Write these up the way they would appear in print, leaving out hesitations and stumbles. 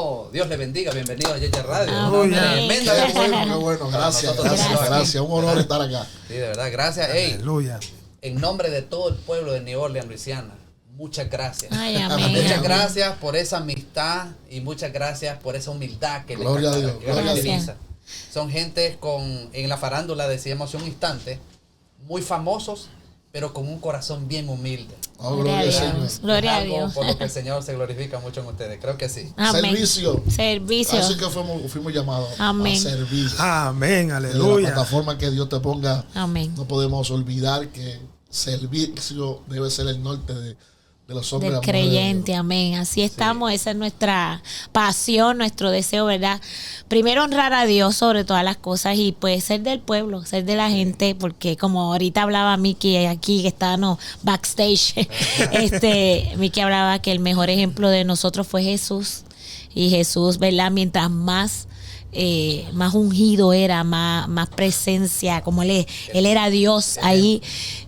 hermano, Dios le bendiga, bienvenido a Yeya Radio. Qué bueno, gracias. Un honor estar acá. Sí, de verdad, gracias. Aleluya. En nombre de todo el pueblo de New Orleans, Luisiana, muchas gracias. Ay, amén. Muchas gracias por esa amistad y muchas gracias por esa humildad que Gloria a Dios. les caracteriza. Son gente en la farándula decíamos un instante, muy famosos, pero con un corazón bien humilde. Oh, gloria a Dios. Gloria a Dios. Por lo que el Señor se glorifica mucho en ustedes. Creo que sí. Amén. Servicio. Así que fuimos llamados Amén. a servir. Amén, aleluya. La plataforma que Dios te ponga. Amén. No podemos olvidar que servicio debe ser el norte de los hombres. Del creyente, amén. Así estamos, esa es nuestra pasión, nuestro deseo, ¿verdad? Primero honrar a Dios sobre todas las cosas y pues ser del pueblo, ser de la gente, porque como ahorita hablaba Miki aquí que estábamos backstage, Miki hablaba que el mejor ejemplo de nosotros fue Jesús, y Jesús, ¿verdad? Mientras más ungido era, más presencia, como él era Dios ahí,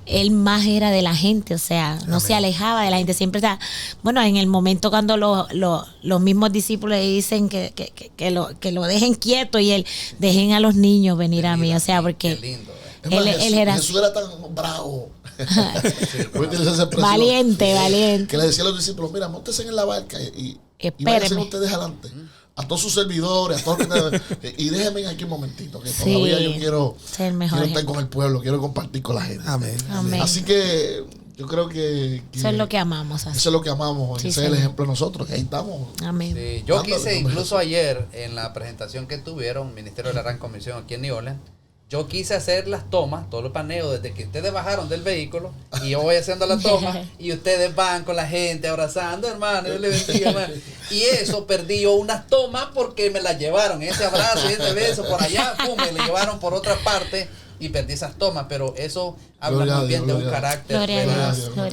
él más era de la gente, o sea, no se alejaba de la gente, siempre está, bueno, en el momento cuando los mismos discípulos le dicen que lo dejen quieto y él, dejen a los niños venir a mí, o sea, porque lindo, él era Jesús era tan bravo. valiente. Que le decía a los discípulos, mira, móntense en la barca y váyanse ustedes adelante. A todos sus servidores, a todos y déjenme aquí un momentito, que todavía yo quiero estar con el pueblo, quiero compartir con la gente. Amén. Así que yo creo que eso es lo que amamos. Eso es lo que amamos, ese es el ejemplo de nosotros, que ahí estamos. Amén. Sí, yo quise, incluso ayer, en la presentación que tuvieron, Ministerio de la Gran Comisión aquí en New Orleans, yo quise hacer las tomas, todo el paneo, desde que ustedes bajaron del vehículo, y yo voy haciendo las tomas, y ustedes van con la gente abrazando, hermano, yo le bendiga, hermano. Y eso perdí yo unas tomas porque me las llevaron, ese abrazo y ese beso por allá, pum, me lo llevaron por otra parte y perdí esas tomas, pero eso habla muy bien de un carácter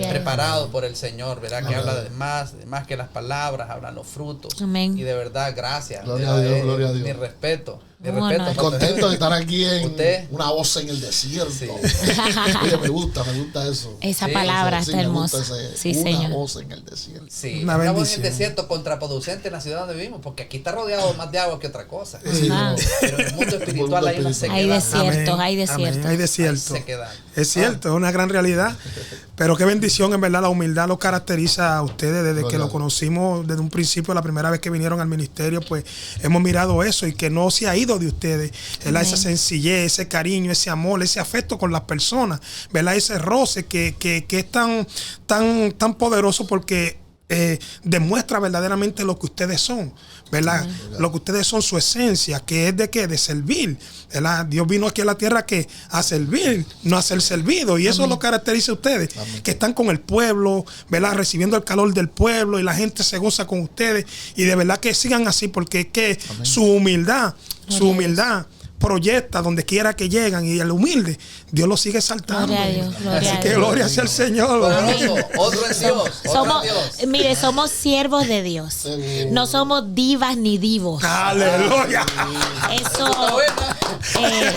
preparado por el Señor, ¿verdad? Que habla de más que las palabras, hablan los frutos. Amén. Y de verdad, gracias. Gloria a Dios, gloria a Dios. Mi respeto. Contento de estar aquí en una voz en el desierto. Sí. Oye, me gusta eso. Esa palabra está hermosa. Una voz en el desierto. Sí, una voz en el desierto contraproducente en la ciudad donde vivimos, porque aquí está rodeado más de agua que otra cosa. Pero en el mundo espiritual hay una sequedad. Hay desiertos. Es cierto, es una gran realidad. Pero qué bendición, en verdad, la humildad lo caracteriza a ustedes desde que lo conocimos desde un principio, la primera vez que vinieron al ministerio, pues hemos mirado eso y que no se ha ido de ustedes, ¿verdad? Esa sencillez, ese cariño, ese amor, ese afecto con las personas, ¿verdad? Ese roce que es tan poderoso porque demuestra verdaderamente lo que ustedes son, ¿verdad? Lo que ustedes son, su esencia, que es de qué, de servir, ¿verdad? Dios vino aquí a la tierra que a servir, no a ser servido, y eso lo caracteriza a ustedes, que están con el pueblo, ¿verdad? Recibiendo el calor del pueblo y la gente se goza con ustedes, y de verdad que sigan así, porque es que su humildad proyecta donde quiera que llegan, y el humilde Dios lo sigue saltando. Gloria a Dios, así que gloria sea el Señor. Otro es Dios. Mire, somos siervos de Dios. No somos divas ni divos. Aleluya. Eso,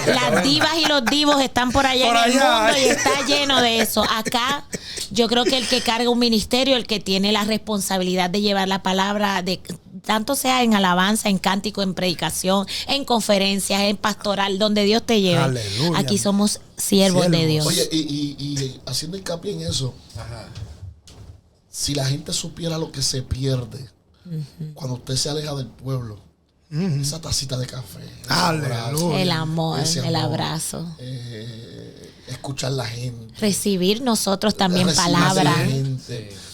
las divas y los divos están por allá en el mundo y está lleno de eso. Acá yo creo que el que carga un ministerio, el que tiene la responsabilidad de llevar la palabra, de tanto sea en alabanza, en cántico, en predicación, en conferencias, en pastoral, donde Dios te lleve. Aleluya. Aquí somos siervos de Dios. Oye, y haciendo hincapié en eso, si la gente supiera lo que se pierde cuando usted se aleja del pueblo, esa tacita de café, el amor, el abrazo, escuchar la gente, recibir nosotros también palabras.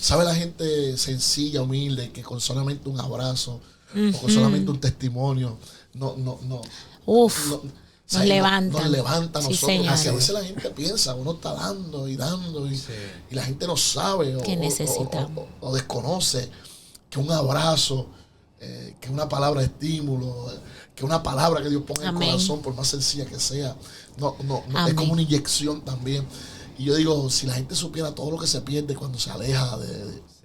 Sabe la gente sencilla, humilde, que con solamente un abrazo o con solamente un testimonio nos levanta a nosotros. Porque a veces la gente piensa, uno está dando y la gente no sabe o desconoce que un abrazo, que una palabra de estímulo, que una palabra que Dios ponga en el corazón, por más sencilla que sea, es como una inyección también. Y yo digo, si la gente supiera todo lo que se pierde cuando se aleja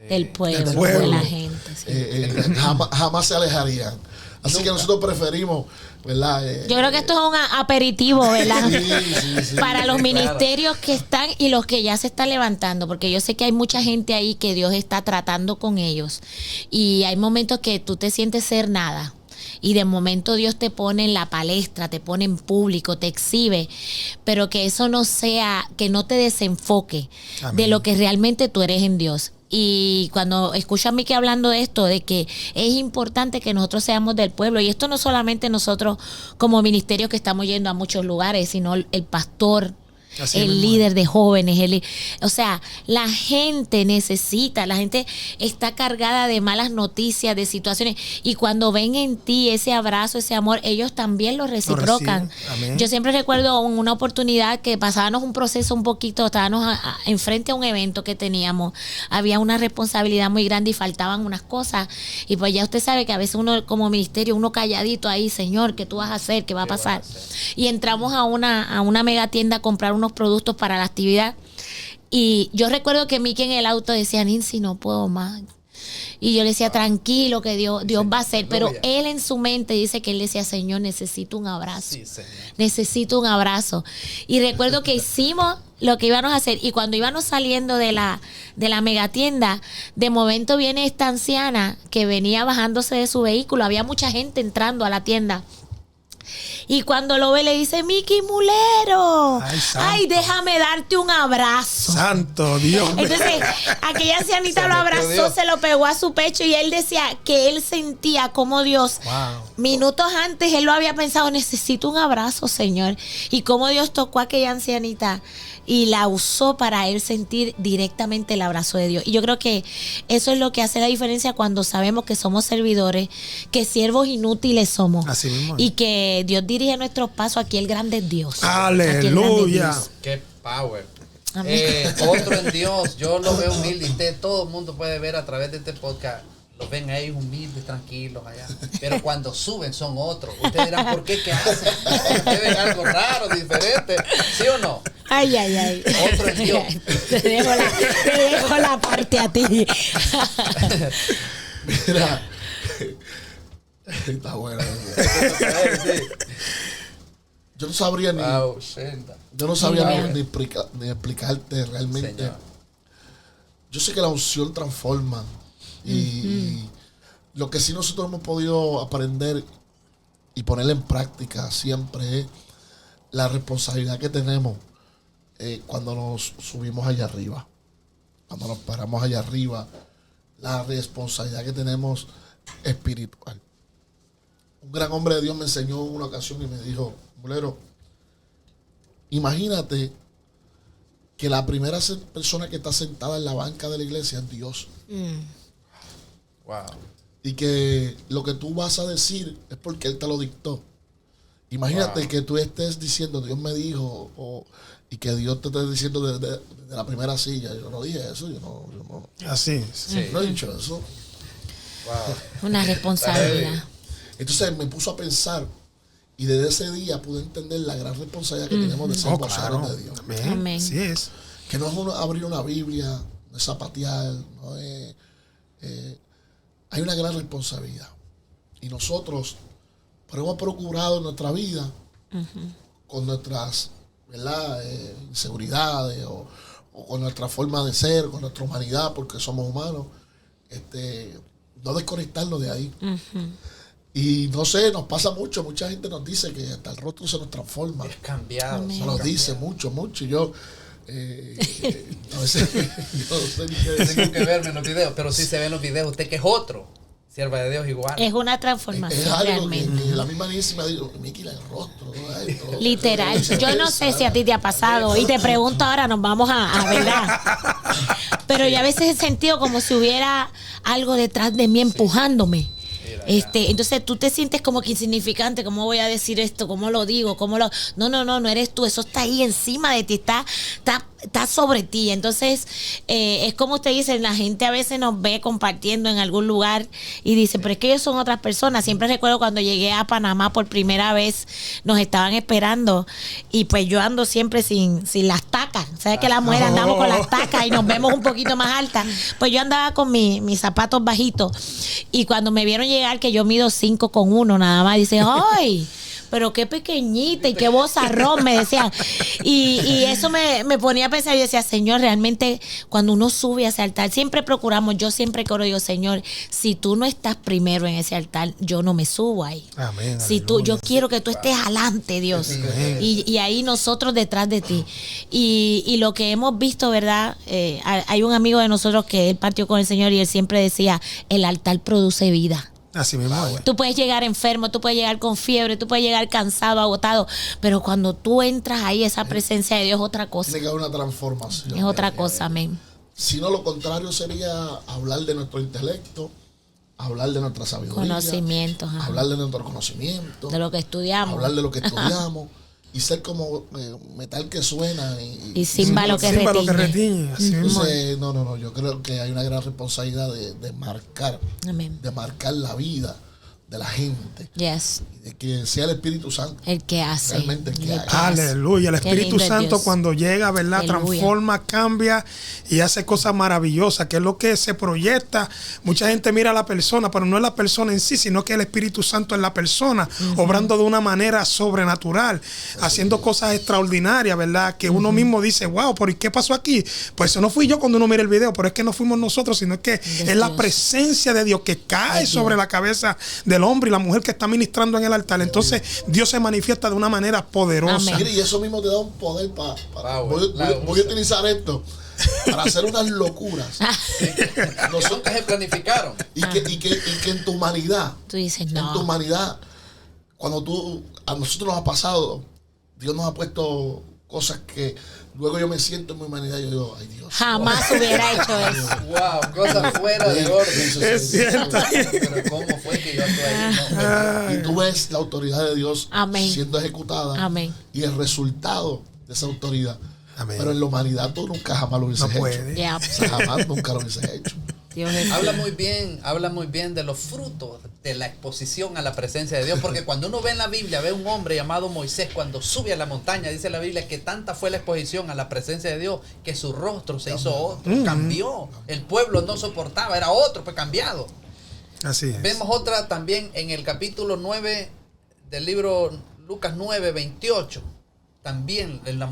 del pueblo, de la gente, jamás se alejarían. Así que nosotros preferimos, ¿verdad? Yo creo que esto es un aperitivo, ¿verdad? Sí, para los ministerios que están y los que ya se están levantando, porque yo sé que hay mucha gente ahí que Dios está tratando con ellos. Y hay momentos que tú te sientes ser nada. Y de momento Dios te pone en la palestra, te pone en público, te exhibe, pero que eso no sea, que no te desenfoque de lo que realmente tú eres en Dios. Y cuando escucho a Miki hablando de esto, de que es importante que nosotros seamos del pueblo, y esto no solamente nosotros como ministerio que estamos yendo a muchos lugares, sino el pastor, así el líder de jóvenes, o sea, la gente necesita, la gente está cargada de malas noticias, de situaciones, y cuando ven en ti ese abrazo, ese amor, ellos también lo reciprocan. Yo siempre recuerdo una oportunidad que pasábamos un proceso un poquito, estábamos enfrente a un evento que teníamos, había una responsabilidad muy grande y faltaban unas cosas, y pues ya usted sabe que a veces uno como ministerio, uno calladito ahí, Señor, ¿qué tú vas a hacer? ¿Qué va a pasar? Y entramos a una mega tienda a comprar unos productos para la actividad, y yo recuerdo que Miki en el auto decía, Nincy, no puedo más, y yo le decía, tranquilo, que Dios va a hacer, pero él en su mente dice que él decía, Señor, necesito un abrazo, necesito un abrazo. Y recuerdo que hicimos lo que íbamos a hacer, y cuando íbamos saliendo de la megatienda, de momento viene esta anciana que venía bajándose de su vehículo, había mucha gente entrando a la tienda. Y cuando lo ve le dice, Miki Mulero, ay, déjame darte un abrazo. Santo Dios. Entonces, aquella ancianita lo abrazó, se lo pegó a su pecho, y él decía que él sentía como Dios, minutos antes, él lo había pensado, necesito un abrazo, Señor. Y como Dios tocó a aquella ancianita y la usó para él sentir directamente el abrazo de Dios. Y yo creo que eso es lo que hace la diferencia cuando sabemos que somos servidores, que siervos inútiles somos. Así mismo. Y que Dios dirige nuestros pasos. Aquí el grande es Dios. Aleluya. Qué power. Otro en Dios, yo lo veo humilde, y todo el mundo puede ver a través de este podcast. Los ven a ellos humildes, tranquilos allá. Pero cuando suben son otros. Ustedes dirán, ¿por qué? ¿Qué hacen? Ustedes ven algo raro, diferente. ¿Sí o no? Ay. Otro en Dios. Te dejo la parte a ti. Mira. Está buena. Yo no sabría ni explicarte realmente. Señor. Yo sé que la unción transforma. Y lo que sí nosotros hemos podido aprender y poner en práctica siempre es la responsabilidad que tenemos cuando nos subimos allá arriba, cuando nos paramos allá arriba, la responsabilidad que tenemos espiritual. Un gran hombre de Dios me enseñó en una ocasión y me dijo, Mulero, imagínate que la primera persona que está sentada en la banca de la iglesia es Dios. Wow. Y que lo que tú vas a decir es porque Él te lo dictó. Imagínate que tú estés diciendo, Dios me dijo, y que Dios te esté diciendo desde la primera silla. Yo no dije eso, yo no. Así. Sí. No he dicho eso. Wow. Una responsabilidad. Entonces me puso a pensar, y desde ese día pude entender la gran responsabilidad que tenemos de ser voceros de Dios. Amén. Así es. Que no es abrir una Biblia, no es zapatear, no es... hay una gran responsabilidad. Y nosotros hemos procurado en nuestra vida, con nuestras, ¿verdad?, inseguridades o con nuestra forma de ser, con nuestra humanidad, porque somos humanos, no desconectarnos de ahí. Y no sé, nos pasa mucho. Mucha gente nos dice que hasta el rostro se nos transforma. Es cambiado. Se nos dice mucho. Y yo... a veces no sé ni qué decir. Tengo que verme en los videos, pero sí se ven los videos. Usted que es otro, sierva de Dios igual. Es una transformación. Es algo realmente. Que la misma Anísima dijo, Miki, el rostro. Literal. Yo no sé si a ti te ha pasado. Y te pregunto ahora, nos vamos a verdad. Pero yo a veces he sentido como si hubiera algo detrás de mí empujándome. Entonces tú te sientes como que insignificante. ¿Cómo voy a decir esto? ¿Cómo lo digo? No eres tú. Eso está ahí encima de ti. Está está sobre ti. Entonces, es como usted dice, la gente a veces nos ve compartiendo en algún lugar y dice, pero es que ellos son otras personas. Siempre recuerdo cuando llegué a Panamá por primera vez, nos estaban esperando y pues yo ando siempre sin las tacas. ¿Sabes que las mujeres andamos con las tacas y nos vemos un poquito más altas? Pues yo andaba con mis zapatos bajitos y cuando me vieron llegar, que yo mido 5'1" nada más, dice, ¡ay! Pero qué pequeñita y qué vozarrón, me decían. Y eso me ponía a pensar y decía, Señor, realmente cuando uno sube a ese altar, siempre procuramos, yo siempre oro, digo, Señor, si tú no estás primero en ese altar, yo no me subo ahí. Amén. Yo quiero que tú estés adelante, Dios. Y ahí nosotros detrás de ti. Y lo que hemos visto, ¿verdad? Hay un amigo de nosotros que él partió con el Señor y él siempre decía, el altar produce vida. Así mismo. Tú puedes llegar enfermo, tú puedes llegar con fiebre, tú puedes llegar cansado, agotado, pero cuando tú entras ahí, esa presencia de Dios es otra cosa. Tiene que haber una transformación. Es otra cosa, amén. Si no, lo contrario sería hablar de nuestro intelecto, hablar de nuestra sabiduría, conocimientos, hablar de nuestro conocimiento, de lo que estudiamos, hablar de lo que estudiamos y ser como metal que suena y címbalo que retiñe. Entonces, no, yo creo que hay una gran responsabilidad de marcar, amén, de marcar la vida de la gente. Yes. Y de que sea el Espíritu Santo el que hace. Realmente el que haga. Aleluya. El Espíritu Santo cuando llega, ¿verdad? Aleluya. Transforma, cambia y hace cosas maravillosas, que es lo que se proyecta. Mucha gente mira a la persona, pero no es la persona en sí, sino que el Espíritu Santo es la persona, obrando de una manera sobrenatural, haciendo cosas extraordinarias, ¿verdad? Que uno mismo dice, wow, ¿por qué pasó aquí? Pues eso no fui yo cuando uno mira el video, pero es que no fuimos nosotros, sino que es la presencia de Dios que cae sobre la cabeza del hombre y la mujer que está ministrando en el altar. Entonces Dios se manifiesta de una manera poderosa. Mire, y eso mismo te da un poder para voy a utilizar esto para hacer unas locuras. Nosotros se planificaron. Y que en tu humanidad, tú dices, no. En tu humanidad, cuando a nosotros nos ha pasado, Dios nos ha puesto cosas que luego yo me siento en mi humanidad y yo digo, ay Dios. Jamás hubiera hecho eso. Wow, cosas fuera de orden. Es cierto. Pero ¿cómo fue que yo actué ahí? Y tú ves la autoridad de Dios siendo ejecutada. Amén. Y el resultado de esa autoridad. Amén. Pero en la humanidad tú nunca jamás lo hubieses hecho. Yeah. O sea, jamás nunca lo hubieses hecho. Habla muy bien de los frutos de la exposición a la presencia de Dios, porque cuando uno ve en la Biblia, ve un hombre llamado Moisés cuando sube a la montaña, dice la Biblia que tanta fue la exposición a la presencia de Dios que su rostro se hizo otro, cambió, el pueblo no soportaba, era otro, pues cambiado. Así es. Vemos otra también en el capítulo 9 del libro Lucas 9:28. También el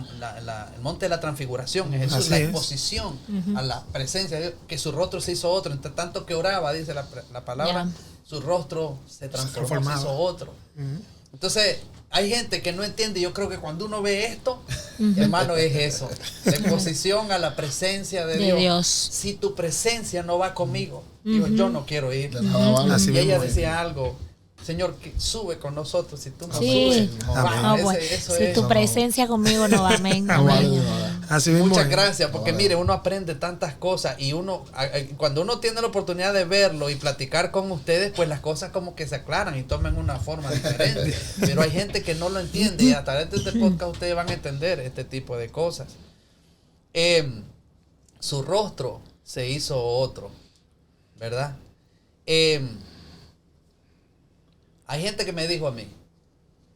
monte de la transfiguración es Jesús, la exposición a la presencia de Dios, que su rostro se hizo otro, entre tanto que oraba, dice la palabra, su rostro se transformó, se hizo otro. Entonces, hay gente que no entiende, yo creo que cuando uno ve esto, hermano, es eso, la exposición a la presencia de Dios. Si tu presencia no va conmigo, digo, yo no quiero ir. Y ella decía algo, Señor, que sube con nosotros. Si tú no subes, no va. Si tu presencia conmigo no va, amén. Así mismo. Muchas gracias, porque mire, uno aprende tantas cosas y uno, cuando uno tiene la oportunidad de verlo y platicar con ustedes, pues las cosas como que se aclaran y toman una forma diferente. Pero hay gente que no lo entiende y a través de este podcast ustedes van a entender este tipo de cosas. Su rostro se hizo otro, ¿verdad? Hay gente que me dijo a mí,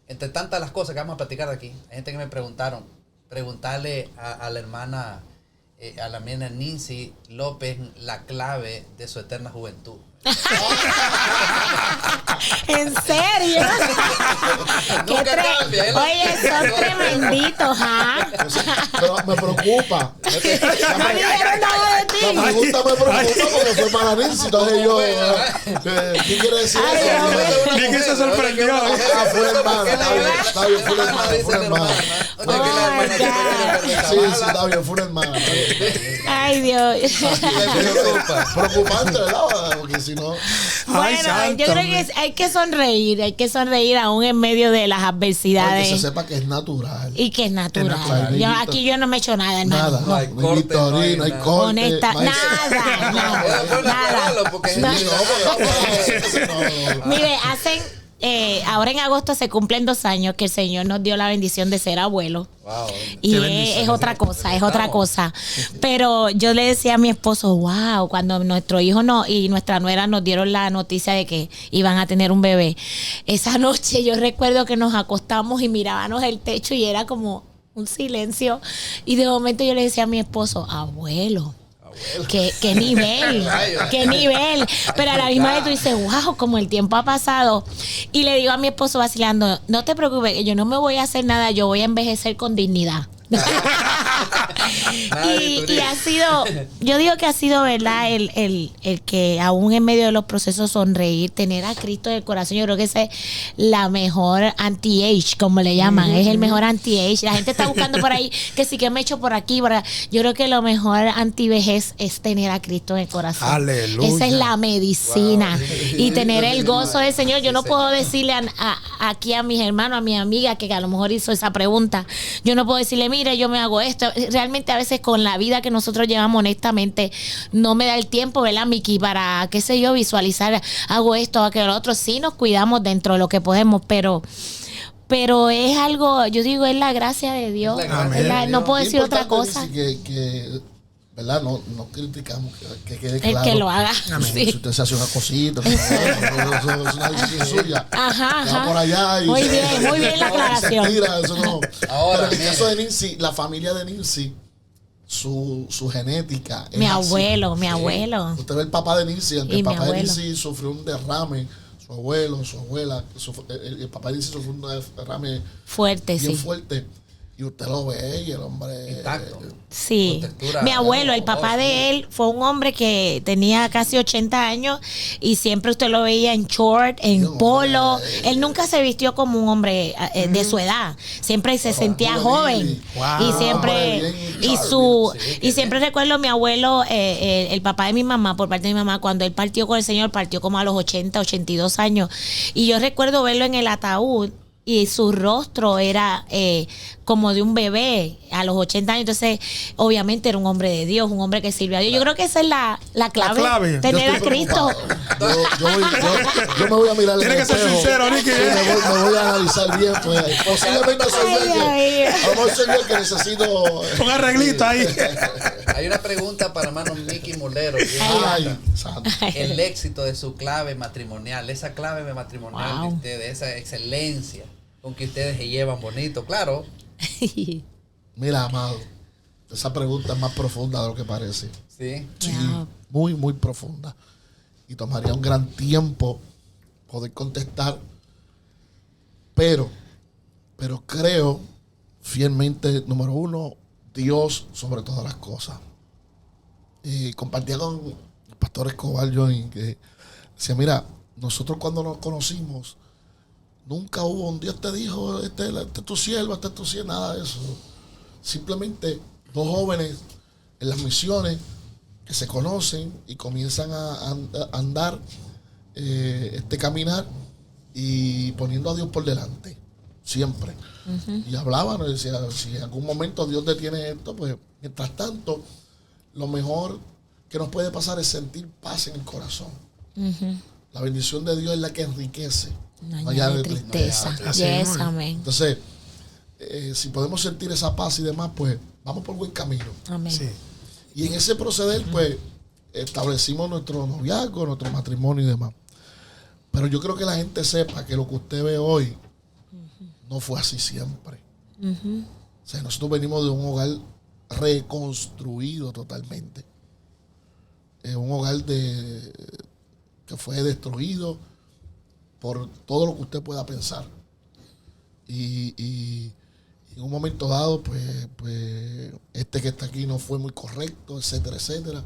entre tantas las cosas que vamos a platicar aquí, hay gente que me preguntarle a la hermana, a la hermana Nancy López, la clave de su eterna juventud. ¿En serio? Nunca cambia. Oye, son tremenditos, ¿ah? Pero me preocupa. No dijeron nada de ti. La pregunta me preocupa porque fue para Nancy. Entonces yo, ¿qué quiere decir eso? ¿Quién se sorprendió? Fue la hermana. Está bien, fue una hermana. Sí, está bien, fue una hermana. Ay, Dios. Preocupante, ¿verdad? Porque si no... Bueno, yo creo que hay que sonreír aún en medio de las adversidades. Que se sepa que es natural. Y que es natural. Yo no me he hecho nada, hermano. Nada, no hay corte, no hay corte. Honesta, nada. Mire, ahora en agosto se cumplen 2 años que el Señor nos dio la bendición de ser abuelo. Wow. Y es otra cosa, es otra cosa. Pero yo le decía a mi esposo, wow, cuando nuestro hijo y nuestra nuera nos dieron la noticia de que iban a tener un bebé, esa noche yo recuerdo que nos acostamos y mirábamos el techo y era como un silencio. Y de momento yo le decía a mi esposo, abuelo. ¿Qué nivel? ¿Qué nivel? Pero a la misma vez tú dices, wow, como el tiempo ha pasado. Y le digo a mi esposo vacilando, no te preocupes, yo no me voy a hacer nada, yo voy a envejecer con dignidad. y ha sido, yo digo que ha sido, ¿verdad? El que aún en medio de los procesos sonreír, tener a Cristo en el corazón, yo creo que esa es la mejor anti-age, como le llaman, es el mejor anti-age. La gente está buscando por ahí que sí que me echo por aquí, yo creo que lo mejor anti-vejez es tener a Cristo en el corazón. Aleluya. Esa es la medicina. Wow. Y tener el gozo del Señor. Yo no puedo decirle aquí a mis hermanos, a mi amiga que a lo mejor hizo esa pregunta, yo no puedo decirle, mire, yo me hago esto. Realmente a veces con la vida que nosotros llevamos, honestamente, no me da el tiempo, ¿verdad, Miki? Para, qué sé yo, visualizar, hago esto, aquello, lo otro. Sí nos cuidamos dentro de lo que podemos, pero es algo, yo digo, es la gracia de Dios. No puedo decir otra cosa. Que ¿verdad? No criticamos que quede claro. El que lo haga. Sí. Si usted se hace una cosita, eso es una decisión suya. Ajá. Por allá y muy bien la aclaración. Eso no. Ahora, pero en el caso de Nincy, la familia de Nincy, su genética. Mi abuelo. Usted ve el papá de Nincy, aunque el papá de Nincy sufrió un derrame. Su abuelo, su abuela, el papá de Nincy sufrió un derrame fuerte, bien fuerte. Y usted lo ve y el hombre... Intacto. Sí. Mi abuelo, el papá de él, fue un hombre que tenía casi 80 años y siempre usted lo veía en short, en polo. Él nunca se vistió como un hombre de su edad. Siempre se sentía joven. Wow. Y siempre... Y siempre recuerdo a mi abuelo, el papá de mi mamá, por parte de mi mamá, cuando él partió con el Señor, partió como a los 80, 82 años. Y yo recuerdo verlo en el ataúd. Y su rostro era como de un bebé a los 80 años. Entonces, obviamente era un hombre de Dios, un hombre que sirvió a Dios. Yo creo que esa es la clave. Tener a Cristo. Yo me voy a mirar. Tiene que ser sincero, Nicky. Me voy a analizar bien. Pues, posiblemente soy yo que necesito un arreglito ahí. Hay una pregunta para hermano Mickey Molero. El éxito de su clave matrimonial, esa clave matrimonial de ustedes, esa excelencia con que ustedes se llevan bonito, claro. Mira, amado, esa pregunta es más profunda de lo que parece. Sí. Muy, muy profunda. Y tomaría un gran tiempo poder contestar. Pero creo fielmente, número uno, Dios sobre todas las cosas. Compartía con el pastor Escobar Join que decía, mira, nosotros cuando nos conocimos, nunca hubo un Dios te dijo, este es tu siervo, este es tu siervo, nada de eso. Simplemente dos jóvenes en las misiones que se conocen y comienzan a andar, caminar y poniendo a Dios por delante, siempre. Y hablaban, y decían, si en algún momento Dios detiene esto, pues mientras tanto, lo mejor que nos puede pasar es sentir paz en el corazón. La bendición de Dios es la que enriquece. No hay tristeza. Yes, amén. Entonces, si podemos sentir esa paz y demás, pues vamos por buen camino. Amén. Sí. Y en ese proceder, pues, establecimos nuestro noviazgo, nuestro matrimonio y demás. Pero yo creo que la gente sepa que lo que usted ve hoy no fue así siempre. O sea, nosotros venimos de un hogar reconstruido totalmente. Un hogar que fue destruido por todo lo que usted pueda pensar. Y en un momento dado, pues que está aquí no fue muy correcto, etcétera, etcétera.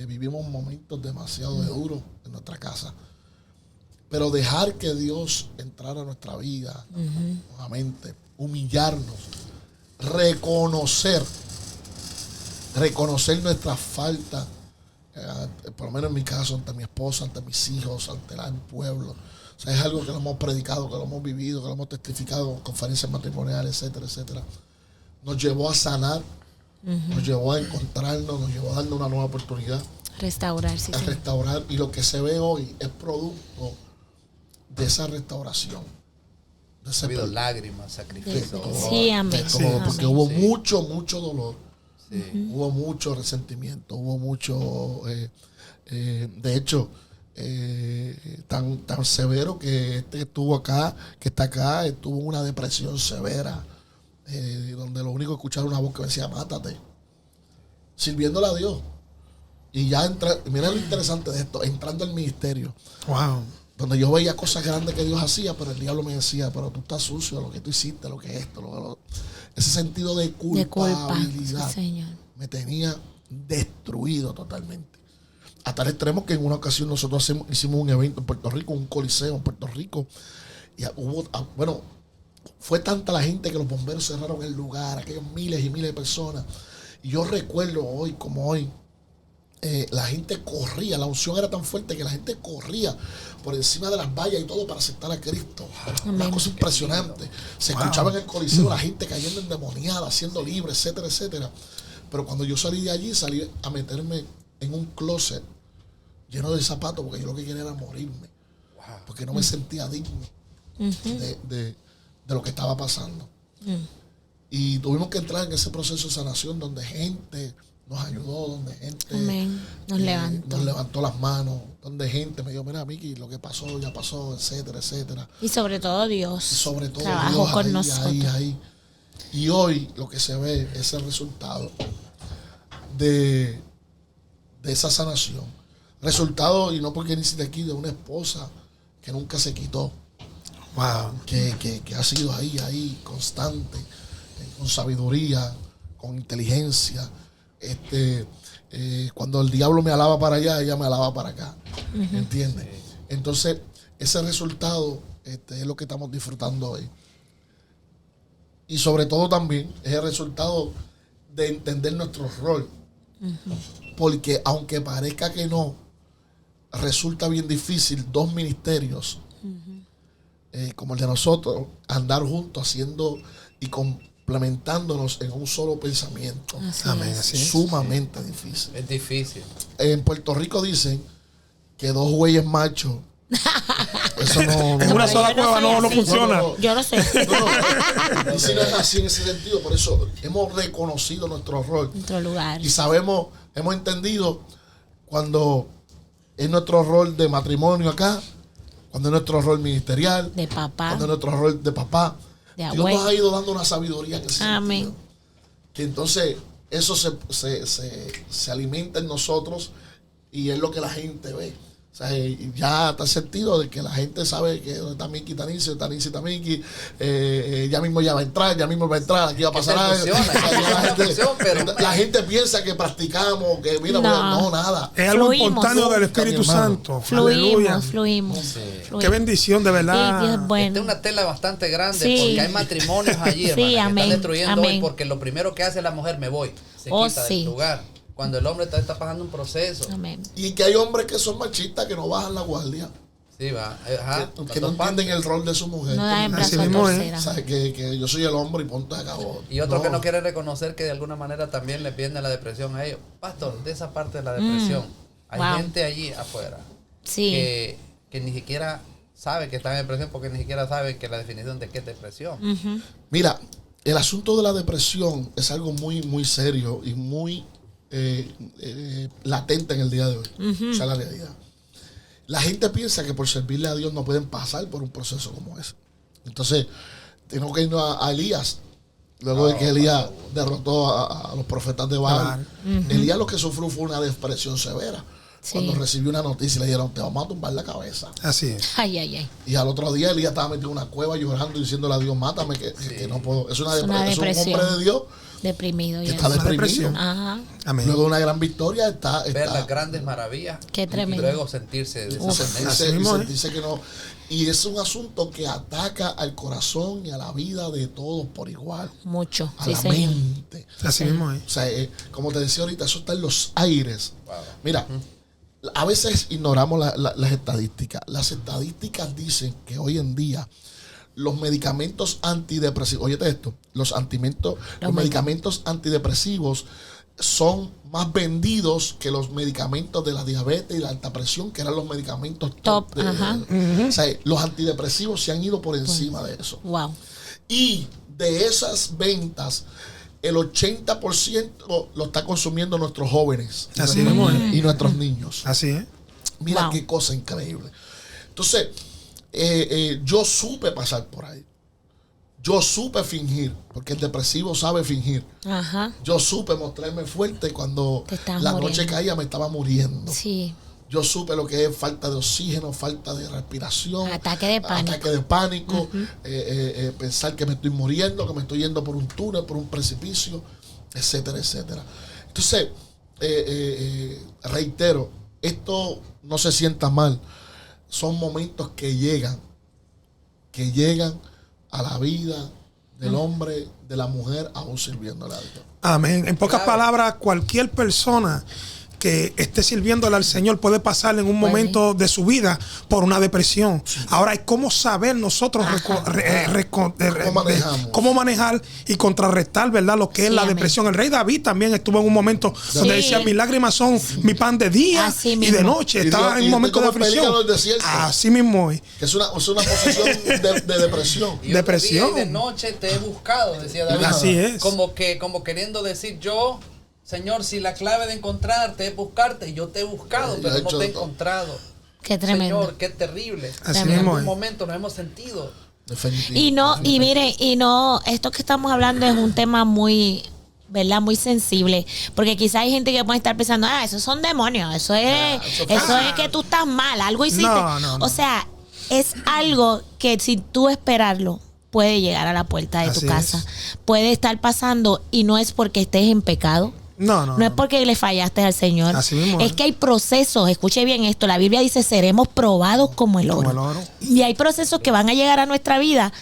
Vivimos momentos demasiado duros en nuestra casa. Pero dejar que Dios entrara a nuestra vida, nuevamente, humillarnos, reconocer nuestra falta, por lo menos en mi caso, ante mi esposa, ante mis hijos, ante el pueblo. O sea, es algo que lo hemos predicado, que lo hemos vivido, que lo hemos testificado en conferencias matrimoniales, etcétera, etcétera. Nos llevó a sanar, nos llevó a encontrarnos, nos llevó a darnos una nueva oportunidad. Restaurar, sí. Restaurar. Y lo que se ve hoy es producto de esa restauración. Ha habido lágrimas, sacrificios. Sí, amén. Porque hubo mucho dolor. Sí. Hubo mucho resentimiento, hubo mucho... de hecho, tan severo que este que estuvo acá, que está acá, estuvo en una depresión severa, donde lo único que escuchaba era una voz que decía, mátate, sirviéndole a Dios. Y ya mira lo interesante de esto, entrando al ministerio. Wow. Donde yo veía cosas grandes que Dios hacía, pero el diablo me decía, pero tú estás sucio, lo que tú hiciste, lo que es esto, ese sentido de culpabilidad me tenía destruido totalmente. Hasta el extremo que en una ocasión nosotros hicimos un evento en Puerto Rico, un coliseo en Puerto Rico, y fue tanta la gente que los bomberos cerraron el lugar, aquellos miles y miles de personas. Y yo recuerdo hoy como hoy, la gente corría, la unción era tan fuerte que la gente corría por encima de las vallas y todo para aceptar a Cristo. Una cosa impresionante. Se escuchaba en el coliseo la gente cayendo endemoniada, siendo libre, etcétera, etcétera. Pero cuando yo salí de allí, salí a meterme en un closet lleno de zapatos porque yo lo que quería era morirme. Porque no me sentía digno de lo que estaba pasando. Y tuvimos que entrar en ese proceso de sanación donde gente nos ayudó, donde gente nos levantó las manos, donde gente me dijo, mira, Miki, lo que pasó ya pasó, etcétera, etcétera. Y sobre todo Dios. Trabajó Dios con nosotros. Ahí. Y hoy lo que se ve es el resultado de esa sanación. Resultado, y no porque ni siquiera aquí, de una esposa que nunca se quitó. Wow. Que ha sido ahí, constante, con sabiduría, con inteligencia. Cuando el diablo me alaba para allá, ella me alaba para acá. ¿Entiendes? Entonces, ese resultado es lo que estamos disfrutando hoy. Y sobre todo también es el resultado de entender nuestro rol. Porque aunque parezca que no, resulta bien difícil 2 ministerios como el de nosotros andar juntos haciendo y complementándonos en un solo pensamiento. Así es. Sumamente difícil. Es difícil. En Puerto Rico dicen que 2 güeyes machos, eso no en una sola cueva no funciona. Yo no sé. Y si no es así en ese sentido, por eso hemos reconocido nuestro rol. Nuestro lugar. Y sabemos, hemos entendido cuando es nuestro rol de matrimonio acá, cuando es nuestro rol ministerial, de papá, cuando es nuestro rol de papá. De Dios nos ha ido dando una sabiduría en ese Amén. sentido. Que entonces eso se alimenta en nosotros y es lo que la gente ve. O sea, ya está el sentido de que la gente sabe que está Miki, Tanisi, ya mismo ya va a entrar, aquí va a pasar algo. La gente piensa que practicamos, que mira, no, nada. Es algo espontáneo del Espíritu Santo. Fluimos. Sí. Qué bendición, de verdad. Sí, Dios es bueno. Esta es una tela bastante grande porque hay matrimonios allí, hermano, que están destruyendo hoy porque lo primero que hace la mujer, me voy, se quita del lugar. Cuando el hombre está pasando un proceso. Amén. Y que hay hombres que son machistas que no bajan la guardia. Sí, va. Que no entienden el rol de su mujer. No da en brazo tercera. ¿Sabes? Que yo soy el hombre y ponte acá. Y otros que no quieren reconocer que de alguna manera también le pierden la depresión a ellos. Pastor, de esa parte de la depresión, hay gente allí afuera que ni siquiera sabe que está en depresión porque ni siquiera sabe que la definición de qué es depresión. Mira, el asunto de la depresión es algo muy, muy serio y muy latente en el día de hoy. Esa es la realidad. La gente piensa que por servirle a Dios no pueden pasar por un proceso como ese. Entonces, tengo que irnos a Elías. Luego de que Elías derrotó a los profetas de Baal. Elías lo que sufrió fue una depresión severa. Cuando recibió una noticia le dijeron, te vamos a tumbar la cabeza. Así es. Ay. Y al otro día Elías estaba metido en una cueva llorando y diciéndole a Dios, mátame, que no puedo. Es una depresión. Es un hombre de Dios deprimido. Que está deprimido. Ajá. Amén. Luego de una gran victoria está ver las grandes maravillas. Qué tremendo. Y luego sentirse sentirse que no. Y es un asunto que ataca al corazón y a la vida de todos por igual. Mucho. A la mente. Así mismo es. O sea, como te decía ahorita, eso está en los aires. Wow. Mira, a veces ignoramos las estadísticas. Las estadísticas dicen que hoy en día los medicamentos antidepresivos, óyete esto, los medicamentos antidepresivos son más vendidos que los medicamentos de la diabetes y la alta presión, que eran los medicamentos top. O sea, los antidepresivos se han ido por encima de eso. Wow. Y de esas ventas, el 80% lo está consumiendo nuestros jóvenes y nuestros niños. Así es. Mira qué cosa increíble. Entonces, yo supe pasar por ahí. Yo supe fingir, porque el depresivo sabe fingir. Ajá. Yo supe mostrarme fuerte cuando la noche caía, me estaba muriendo. Sí. Yo supe lo que es falta de oxígeno, falta de respiración. Ataque de pánico. Pensar que me estoy muriendo, que me estoy yendo por un túnel, por un precipicio, etcétera, etcétera. Entonces, reitero, esto no se sienta mal. Son momentos que llegan a la vida del hombre, de la mujer, aún sirviéndole a Dios. Amén. En pocas palabras, cualquier persona que esté sirviéndole al Señor puede pasar en un momento de su vida por una depresión. Ahora hay cómo saber nosotros cómo manejar y contrarrestar, ¿verdad?, lo que es la depresión. El rey David también estuvo en un momento donde decía: mis lágrimas son mi pan de día y de noche. Estaba en un momento de aflicción. Así mismo es. Es una posición de depresión. Y de noche te he buscado, decía David. Así es. Como queriendo decir: yo, Señor, si la clave de encontrarte es buscarte, yo te he buscado, pero no te he encontrado. Qué tremendo. Señor, qué terrible. Así en mismo algún momento nos hemos sentido. Y mire, esto que estamos hablando es un tema muy, ¿verdad?, muy sensible, porque quizás hay gente que puede estar pensando: esos son demonios, eso es que tú estás mal, algo hiciste. No. O sea, es algo que si tú esperarlo, puede llegar a la puerta de tu casa. Puede estar pasando y no es porque estés en pecado. No es porque le fallaste al Señor. Así mismo, es que hay procesos. Escuche bien esto. La Biblia dice: seremos probados como el oro. Y hay procesos que van a llegar a nuestra vida,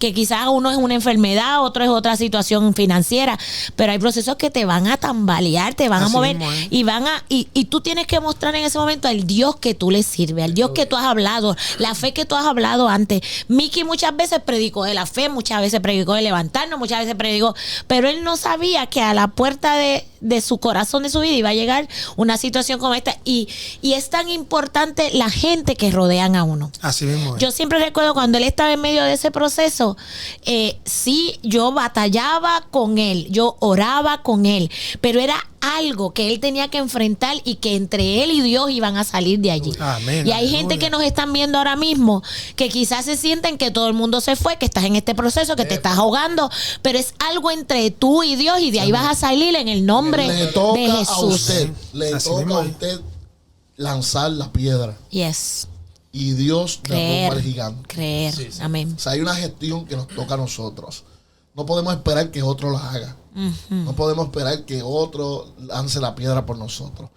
que quizás uno es una enfermedad, otro es otra situación financiera, pero hay procesos que te van a tambalear, te van a mover y tú tienes que mostrar en ese momento al Dios que tú le sirves, al Dios que tú has hablado, la fe que tú has hablado antes. Miki muchas veces predicó de la fe, muchas veces predicó de levantarnos, muchas veces predicó, pero él no sabía que a la puerta de su corazón, de su vida, iba a llegar una situación como esta, y es tan importante la gente que rodean a uno. Así mismo. Yo siempre recuerdo cuando él estaba en medio de ese proceso, sí, yo batallaba con él, yo oraba con él, pero era algo que él tenía que enfrentar y que entre él y Dios iban a salir de allí. Amén, y hay gente que nos están viendo ahora mismo que quizás se sienten que todo el mundo se fue, que estás en este proceso, que te estás ahogando, pero es algo entre tú y Dios, y de ahí vas a salir en el nombre de Jesús. Le toca a usted lanzar la piedra. Yes. Y Dios derrumba al gigante. Creer. Amén. O sea, hay una gestión que nos toca a nosotros. No podemos esperar que otro la haga. No podemos esperar que otro lance la piedra por nosotros.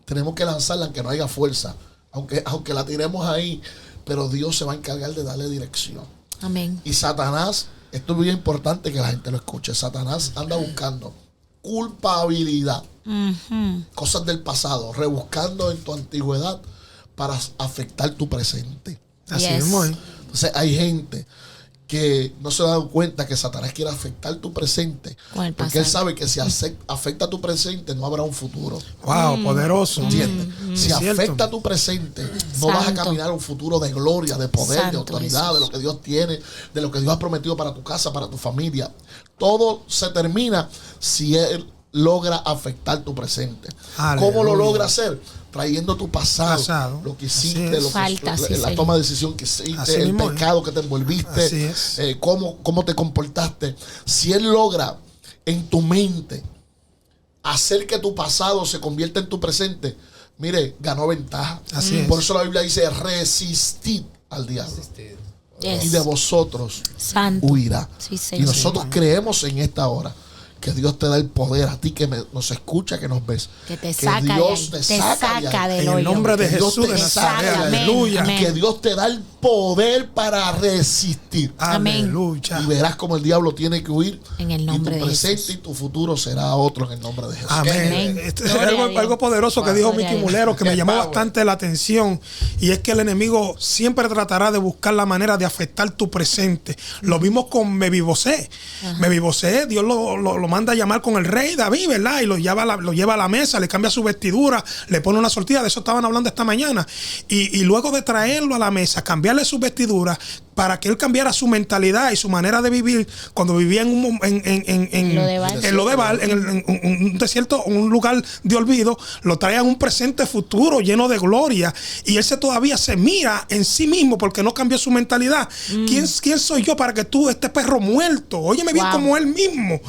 Tenemos que lanzarla aunque no haya fuerza. Aunque la tiremos ahí, pero Dios se va a encargar de darle dirección. Amén. Y Satanás, esto es muy importante que la gente lo escuche. Satanás anda buscando culpabilidad, cosas del pasado, rebuscando en tu antigüedad para afectar tu presente. Así mismo es. Entonces hay gente que no se ha dado cuenta que Satanás quiere afectar tu presente, porque él sabe que si afecta tu presente no habrá un futuro. Wow, poderoso. ¿Entiendes? Si afecta tu presente, no vas a caminar un futuro de gloria, de poder, de autoridad, de lo que Dios tiene, de lo que Dios ha prometido para tu casa, para tu familia. Todo se termina si él logra afectar tu presente. Aleluya. ¿Cómo lo logra hacer? Trayendo tu pasado, lo que hiciste, la toma de decisión que hiciste, el pecado que te envolviste, cómo te comportaste. Si él logra en tu mente hacer que tu pasado se convierta en tu presente, mire, ganó ventaja. Por eso la Biblia dice: resistid al diablo. Y de vosotros huirá. Y nosotros creemos en esta hora que Dios te da el poder a ti que nos escucha, que nos ves. Que te saca Dios te saca del hoyo. En el nombre de Jesús de Nazaret. Aleluya. Que Dios te da el poder para resistir. Aleluya. Y verás como el diablo tiene que huir. En el nombre de Jesús. Tu presente y tu futuro será otro en el nombre de Jesús. Amén. Esto es algo poderoso que dijo Miki Mulero, que me llamó bastante la atención. Y es que el enemigo siempre tratará de buscar la manera de afectar tu presente. Lo vimos con Mefibosé. Mefibosé, Dios lo manda a llamar con el rey David, ¿verdad? Y lo lleva a la mesa, le cambia su vestidura, le pone una sortija, de eso estaban hablando esta mañana. Y luego de traerlo a la mesa, cambiarle su vestidura, para que él cambiara su mentalidad y su manera de vivir cuando vivía en Lodebar, en un desierto, un lugar de olvido, lo trae a un presente futuro lleno de gloria, y él todavía se mira en sí mismo porque no cambió su mentalidad. ¿Quién soy yo para que tú, este perro muerto? Óyeme bien, como él mismo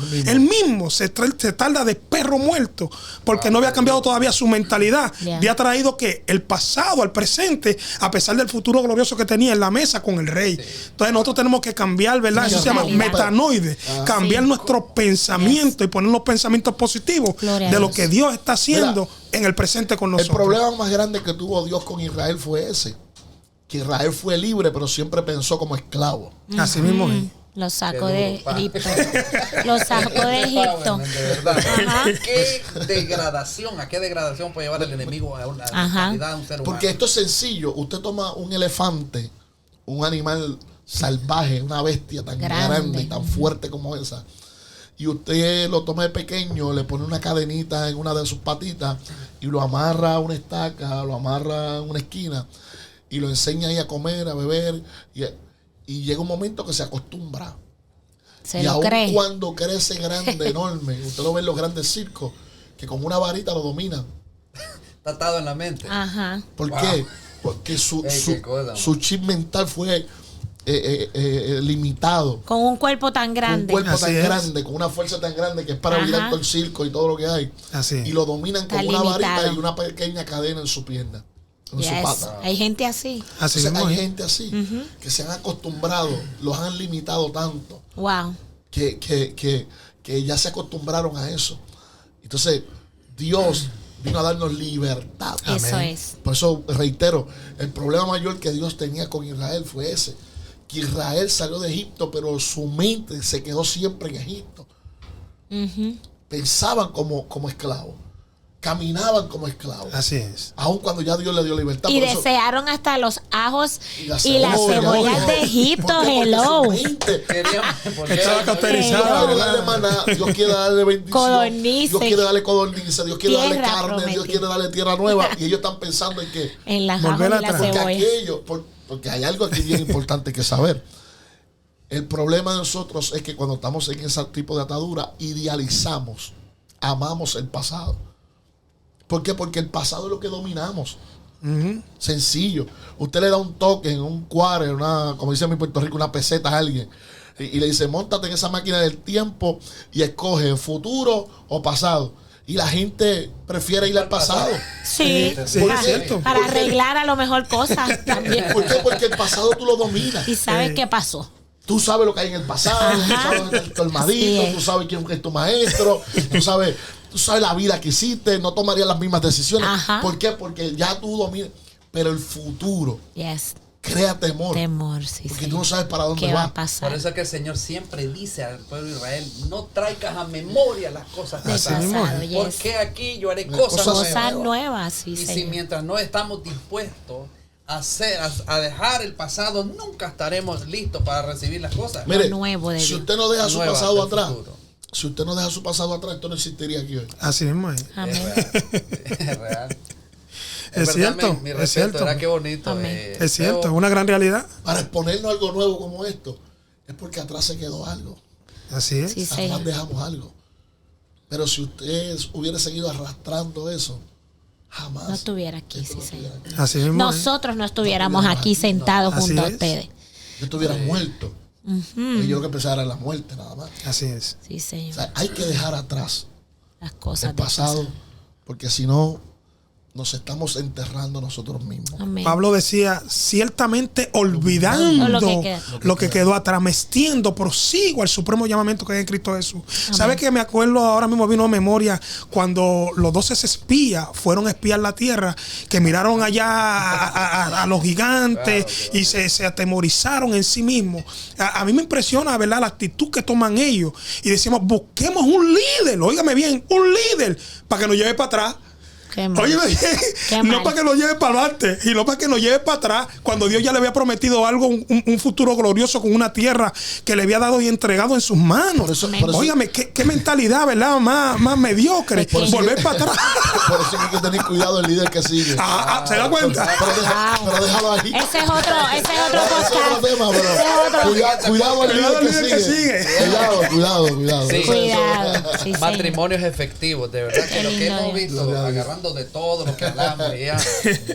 se tarda de perro muerto porque no había cambiado todavía su mentalidad. Había traído que el pasado al presente, a pesar del futuro glorioso que tenía en la mesa con el rey. Entonces nosotros tenemos que cambiar, ¿verdad? Eso se llama metanoide. Cambiar nuestro pensamiento y poner los pensamientos positivos de lo que Dios está haciendo en el presente con nosotros. El problema más grande que tuvo Dios con Israel fue ese. Que Israel fue libre, pero siempre pensó como esclavo. Así mismo es. Lo sacó de Egipto. Lo sacó de Egipto. De verdad. ¿Qué degradación? ¿A qué degradación puede llevar el enemigo a una mentalidad de un ser humano? Porque esto es sencillo. Usted toma un elefante, un animal salvaje, una bestia tan grande y tan fuerte como esa, y usted lo toma de pequeño, le pone una cadenita en una de sus patitas y lo amarra a una estaca, lo amarra a una esquina y lo enseña ahí a comer, a beber, y llega un momento que se acostumbra. Y aún cree. Cuando crece grande, enorme, usted lo ve en los grandes circos, que con una varita lo dominan. Está atado en la mente. Ajá. ¿Por qué? Porque su chip mental fue limitado. Con un cuerpo tan grande. Un cuerpo tan grande, con una fuerza tan grande que es para vivir todo el circo y todo lo que hay. Y lo dominan con una varita y una pequeña cadena en su pierna. En su pata. Hay gente así. Hay gente así que se han acostumbrado, los han limitado tanto. Wow. Que ya se acostumbraron a eso. Entonces, Dios vino a darnos libertad. Eso es. Por eso reitero, el problema mayor que Dios tenía con Israel fue ese. Que Israel salió de Egipto, pero su mente se quedó siempre en Egipto. Pensaban como esclavos. Caminaban como esclavos. Así es. Aun cuando ya Dios le dio libertad. Y desearon hasta los ajos y las cebollas de Egipto. Hello. Estaba cauterizado. Dios quiere darle bendición. Codornices. Dios quiere darle codornices. Dios quiere darle carne. Prometida. Dios quiere darle tierra nueva. Y ellos están pensando en que en las ajos y las cebollas. Porque hay algo aquí bien importante que saber. El problema de nosotros es que cuando estamos en ese tipo de atadura, idealizamos, amamos el pasado. ¿Por qué? Porque el pasado es lo que dominamos. Sencillo. Usted le da un toque en un quarter, como dice en Puerto Rico, una peseta a alguien. Y le dice, móntate en esa máquina del tiempo y escoge futuro o pasado. Y la gente prefiere ir al pasado. Sí, es cierto. Para arreglar a lo mejor cosas también. ¿Por qué? Porque el pasado tú lo dominas. Y sabes qué pasó. Tú sabes lo que hay en el pasado, tú sabes dónde está el colmadito, tú sabes quién es tu maestro, tú sabes la vida que hiciste, no tomarías las mismas decisiones. ¿Por qué? Porque ya tú dominas. Pero el futuro crea temor. Porque tú no sabes para dónde va. Por eso es que el Señor siempre dice al pueblo de Israel, no traigas a memoria las cosas pasadas. Porque aquí yo haré cosas nuevas. Sí, y si mientras no estamos dispuestos a dejar el pasado, nunca estaremos listos para recibir las cosas. Mire, nuevo de si usted no deja su pasado atrás, esto no existiría aquí hoy. Así mismo es. Amén. Es real. Es cierto. Mi respeto, ¿verdad? Qué bonito. Es cierto, es una gran realidad. Para exponernos algo nuevo como esto, es porque atrás se quedó algo. Así es. Sí, atrás dejamos algo. Pero si usted hubiera seguido arrastrando eso, jamás no estuviera aquí, señor. Así mismo nosotros no estuviéramos aquí sentados junto a ustedes. Yo estuviera muerto. Y yo lo que pensaba era la muerte nada más. Así es. Sí, señor. O sea, hay que dejar atrás las cosas del pasado, porque si no nos estamos enterrando nosotros mismos. Amén. Pablo decía, ciertamente olvidando lo que quedó atrás, metiendo, prosigo al supremo llamamiento que hay en Cristo Jesús. ¿Sabe que me acuerdo ahora mismo, vino a memoria cuando los 12 espías fueron a espiar la tierra, que miraron allá a los gigantes y se atemorizaron en sí mismos? A mí me impresiona, ¿verdad?, la actitud que toman ellos, y decimos, busquemos un líder, óigame bien, un líder para que nos lleve para atrás. Oye, no para que lo lleve para adelante y no para que lo lleve para atrás, cuando Dios ya le había prometido algo, un futuro glorioso con una tierra que le había dado y entregado en sus manos. Óigame, qué mentalidad, ¿verdad? Más mediocre. Volver para atrás. Por eso hay que tener cuidado el líder que sigue. ¿Se da cuenta? Pero déjalo ahí. Ese es otro tema, pero cuidado el líder que sigue. Cuidado. Sí. Cuidado. Sí, matrimonios efectivos, de verdad que lo que hemos visto, agarrando de todo lo que hablamos y ya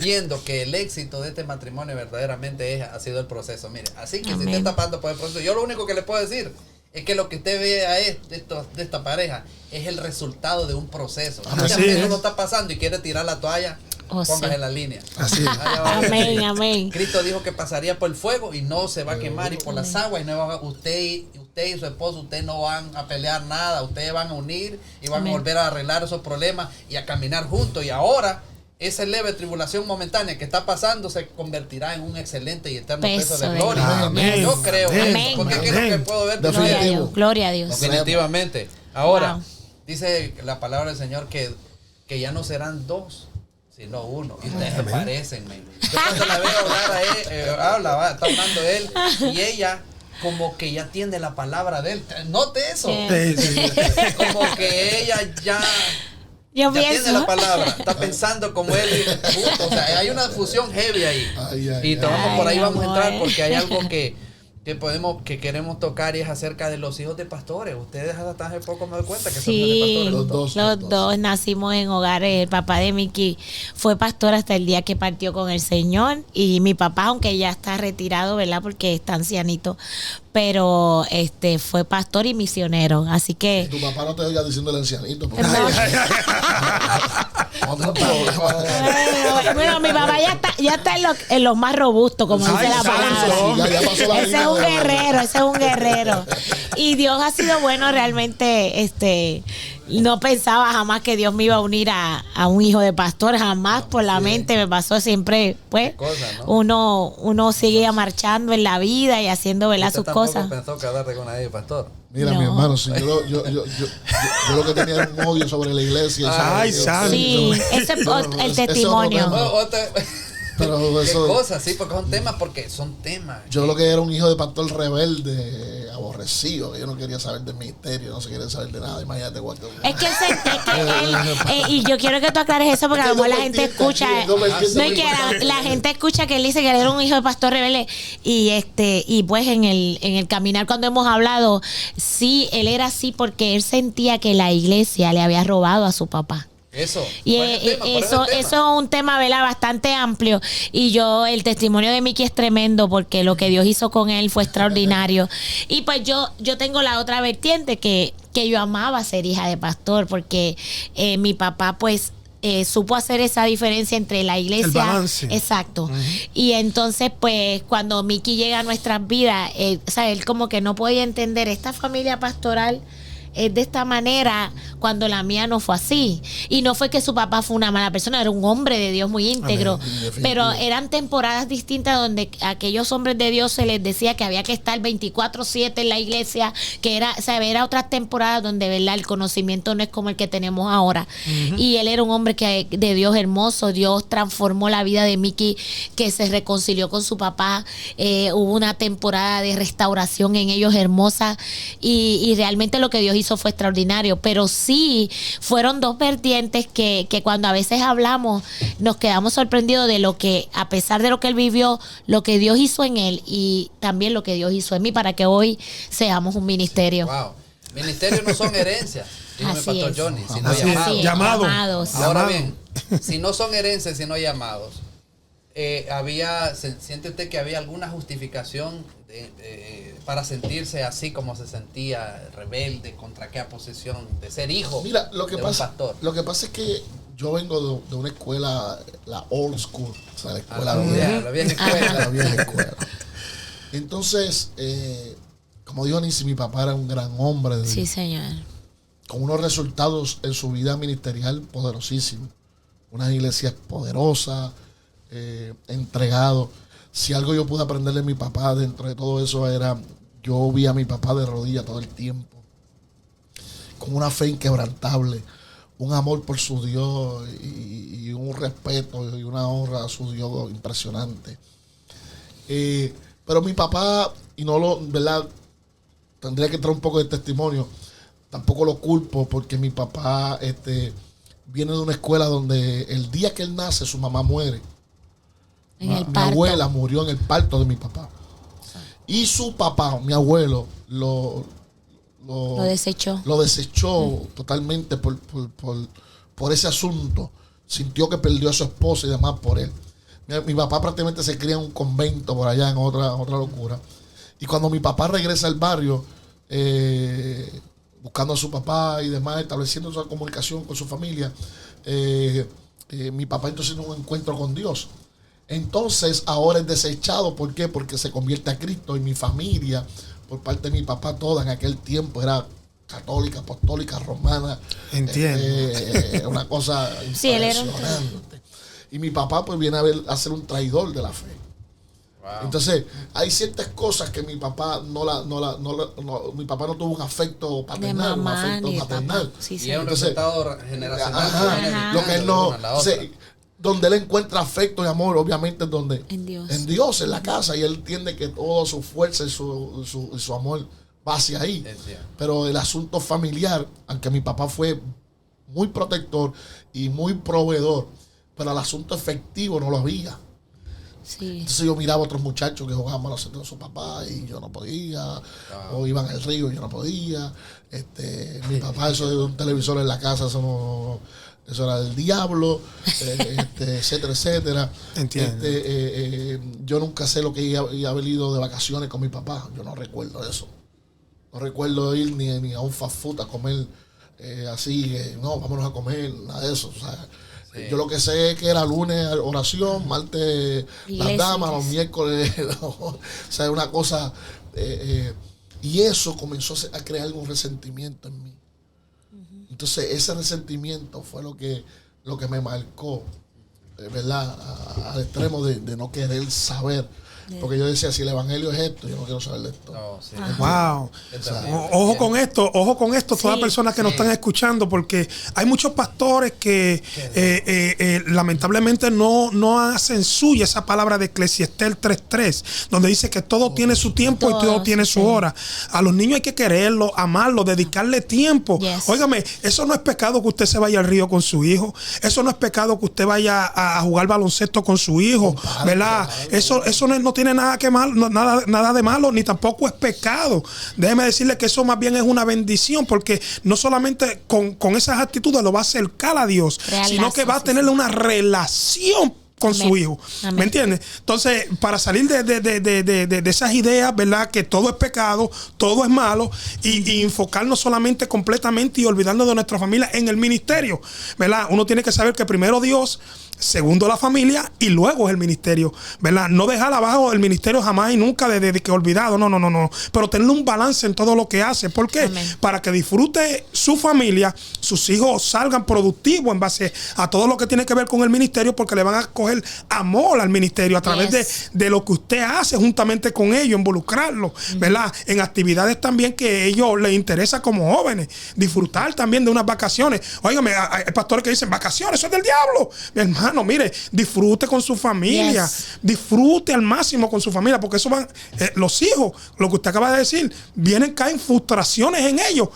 viendo que el éxito de este matrimonio verdaderamente ha sido el proceso. Mire, así que si usted está pasando por el proceso, yo lo único que le puedo decir es que lo que usted vea de esta pareja es el resultado de un proceso. Si uno está pasando y quiere tirar la toalla, póngase en la línea. Así es. Amén. Cristo dijo que pasaría por el fuego y no se va a quemar, y por las aguas, y no va, usted y su esposo, ustedes no van a pelear nada, ustedes van a unir y van a volver a arreglar esos problemas y a caminar juntos. Y ahora esa leve tribulación momentánea que está pasando se convertirá en un excelente y eterno peso de gloria. Amén. Yo creo Amén. eso, porque es lo que puedo ver. Gloria a Dios. Definitivamente. Ahora, dice la palabra del Señor que ya no serán dos, sino uno. Y ustedes se parecen, man. Yo cuando la veo hablar a él, está hablando él, y ella como que ya tiene la palabra de él. Note eso. Como que ella ya tiene la palabra, está pensando como él. O sea, hay una fusión heavy ahí. Y por ahí vamos a entrar, porque hay algo que queremos tocar, y es acerca de los hijos de pastores. Ustedes hasta hace poco me doy cuenta que son hijos de pastores. Los dos nacimos en hogares. El papá de Miki fue pastor hasta el día que partió con el Señor, y mi papá, aunque ya está retirado, ¿verdad? Porque está ancianito, pero fue pastor y misionero. Así que tu papá no te oiga diciendo el ancianito. Bueno, mi papá ya está en los más robustos, como dice la palabra. Ese es un guerrero. Y Dios ha sido bueno realmente. No pensaba jamás que Dios me iba a unir a un hijo de pastor, jamás por la mente me pasó. Siempre, pues, uno sigue marchando en la vida y haciendo, ¿verdad?, sus cosas. ¿Pensó casarte con nadie de pastor? Mira, mi hermano, si yo lo que tenía era un odio sobre la iglesia. Sí, ese es el testimonio. Pero eso, ¿qué cosas? Sí, porque son temas. Yo lo que era un hijo de pastor rebelde, aborrecido, que yo no quería saber del ministerio, no se quería saber de nada. Imagínate cuánto. Es que él, y yo quiero que tú aclares eso, porque a lo mejor la gente escucha, la gente escucha que él dice que él era un hijo de pastor rebelde, y pues en el caminar, cuando hemos hablado, sí, él era así porque él sentía que la iglesia le había robado a su papá. Eso es un tema, ¿verdad?, bastante amplio. Y el testimonio de Miki es tremendo, porque lo que Dios hizo con él fue extraordinario. Y pues yo tengo la otra vertiente, que yo amaba ser hija de pastor, porque mi papá pues supo hacer esa diferencia entre la iglesia, el balance. Exacto. Y entonces pues cuando Miki llega a nuestras vidas, él como que no podía entender esta familia pastoral de esta manera cuando la mía no fue así. Y no fue que su papá fue una mala persona, era un hombre de Dios muy íntegro. Pero eran temporadas distintas donde a aquellos hombres de Dios se les decía que había que estar 24/7 en la iglesia, que era otras temporadas donde, ¿verdad?, el conocimiento no es como el que tenemos ahora. Y él era un hombre de Dios hermoso. Dios transformó la vida de Miki, que se reconcilió con su papá. Hubo una temporada de restauración en ellos hermosa, y realmente lo que Dios hizo fue extraordinario. Pero sí fueron dos vertientes que cuando a veces hablamos nos quedamos sorprendidos de lo que, a pesar de lo que él vivió, lo que Dios hizo en él, y también lo que Dios hizo en mí, para que hoy seamos un ministerio. Wow. Ministerios no son herencias, dijo mi pastor Johnny, sino llamados. Ahora bien, si no son herencias, sino llamados, ¿siente usted que había alguna justificación para sentirse así como se sentía, rebelde, contra qué posición de ser hijo? Mira, de un pastor? Lo que pasa es que yo vengo de una escuela, la old school, o sea, la escuela la vieja escuela. Entonces, como dijo Nisi, mi papá era un gran hombre. Sí, señor. Con unos resultados en su vida ministerial poderosísimos. Unas iglesias poderosas, entregado. Si algo yo pude aprender de mi papá dentro de todo eso era, yo vi a mi papá de rodillas todo el tiempo, con una fe inquebrantable, un amor por su Dios y un respeto y una honra a su Dios impresionante. Pero mi papá, y no lo, ¿verdad? Tendría que traer un poco de testimonio. Tampoco lo culpo porque mi papá viene de una escuela donde el día que él nace su mamá muere. Mi abuela murió en el parto de mi papá. Y su papá, mi abuelo, lo desechó. Lo desechó totalmente por ese asunto. Sintió que perdió a su esposa y demás por él. Mi papá prácticamente se cría en un convento por allá, en otra locura. Y cuando mi papá regresa al barrio, buscando a su papá y demás, estableciendo esa comunicación con su familia, mi papá entonces tiene un encuentro con Dios. Entonces ahora es desechado. ¿Por qué? Porque se convierte a Cristo y mi familia, por parte de mi papá, toda en aquel tiempo era católica, apostólica, romana. Entiendo. Una cosa impresionante. Y mi papá pues viene a ser un traidor de la fe. Wow. Entonces, hay ciertas cosas que mi papá mi papá no tuvo un afecto paternal, un afecto maternal. Sí, sí. Y es un resultado generacional. Lo que él no... Donde él encuentra afecto y amor, obviamente, es donde en Dios, en la casa, y él entiende que toda su fuerza y su amor va hacia ahí. Pero el asunto familiar, aunque mi papá fue muy protector y muy proveedor, pero el asunto efectivo no lo había. Sí. Entonces yo miraba a otros muchachos que jugaban a los centros de su papá y yo no podía, o iban al río y yo no podía. Mi papá, eso de un televisor en la casa, eso era del diablo, etcétera, etcétera. Entiendo. Yo nunca sé lo que iba a haber ido de vacaciones con mi papá. Yo no recuerdo eso. No recuerdo ir ni a un fast food a comer así, no, vámonos a comer, nada de eso. O sea, yo lo que sé es que era lunes oración, martes las damas, los miércoles, o sea, una cosa. Y eso comenzó a crear un resentimiento en mí. Entonces ese resentimiento fue lo que me marcó, ¿verdad? Al extremo de no querer saber. Porque yo decía, si el evangelio es esto, yo no quiero saber de esto. No, sí. Wow. O sea, ojo con esto, todas las personas que nos están escuchando, porque hay muchos pastores que lamentablemente no hacen suya esa palabra de Eclesiastés 3:3, donde dice que todo tiene su tiempo y todo tiene su hora. A los niños hay que quererlos, amarlos, dedicarle tiempo. Óigame, eso no es pecado que usted se vaya al río con su hijo. Eso no es pecado que usted vaya a jugar baloncesto con su hijo, ¿verdad? Eso no tiene nada de malo, ni tampoco es pecado. Déjeme decirle que eso más bien es una bendición, porque no solamente con esas actitudes lo va a acercar a Dios, sino que va a tener una relación con su hijo. ¿Me entiendes? Entonces, para salir de esas ideas, ¿verdad? Que todo es pecado, todo es malo, y enfocarnos solamente completamente y olvidarnos de nuestra familia en el ministerio, ¿verdad? Uno tiene que saber que primero Dios, segundo la familia y luego es el ministerio, ¿verdad? No dejar abajo el ministerio jamás y nunca de que olvidado, no. Pero tener un balance en todo lo que hace. ¿Por qué? Amén. Para que disfrute su familia, sus hijos salgan productivos en base a todo lo que tiene que ver con el ministerio, porque le van a coger amor al ministerio a través de lo que usted hace juntamente con ellos, involucrarlos, ¿verdad? En actividades también que a ellos les interesa como jóvenes, disfrutar también de unas vacaciones. Óigame, hay pastores que dicen, vacaciones, eso es del diablo. Mi hermano, mire, disfrute con su familia, disfrute al máximo con su familia, porque eso van, los hijos, lo que usted acaba de decir, caen frustraciones en ellos.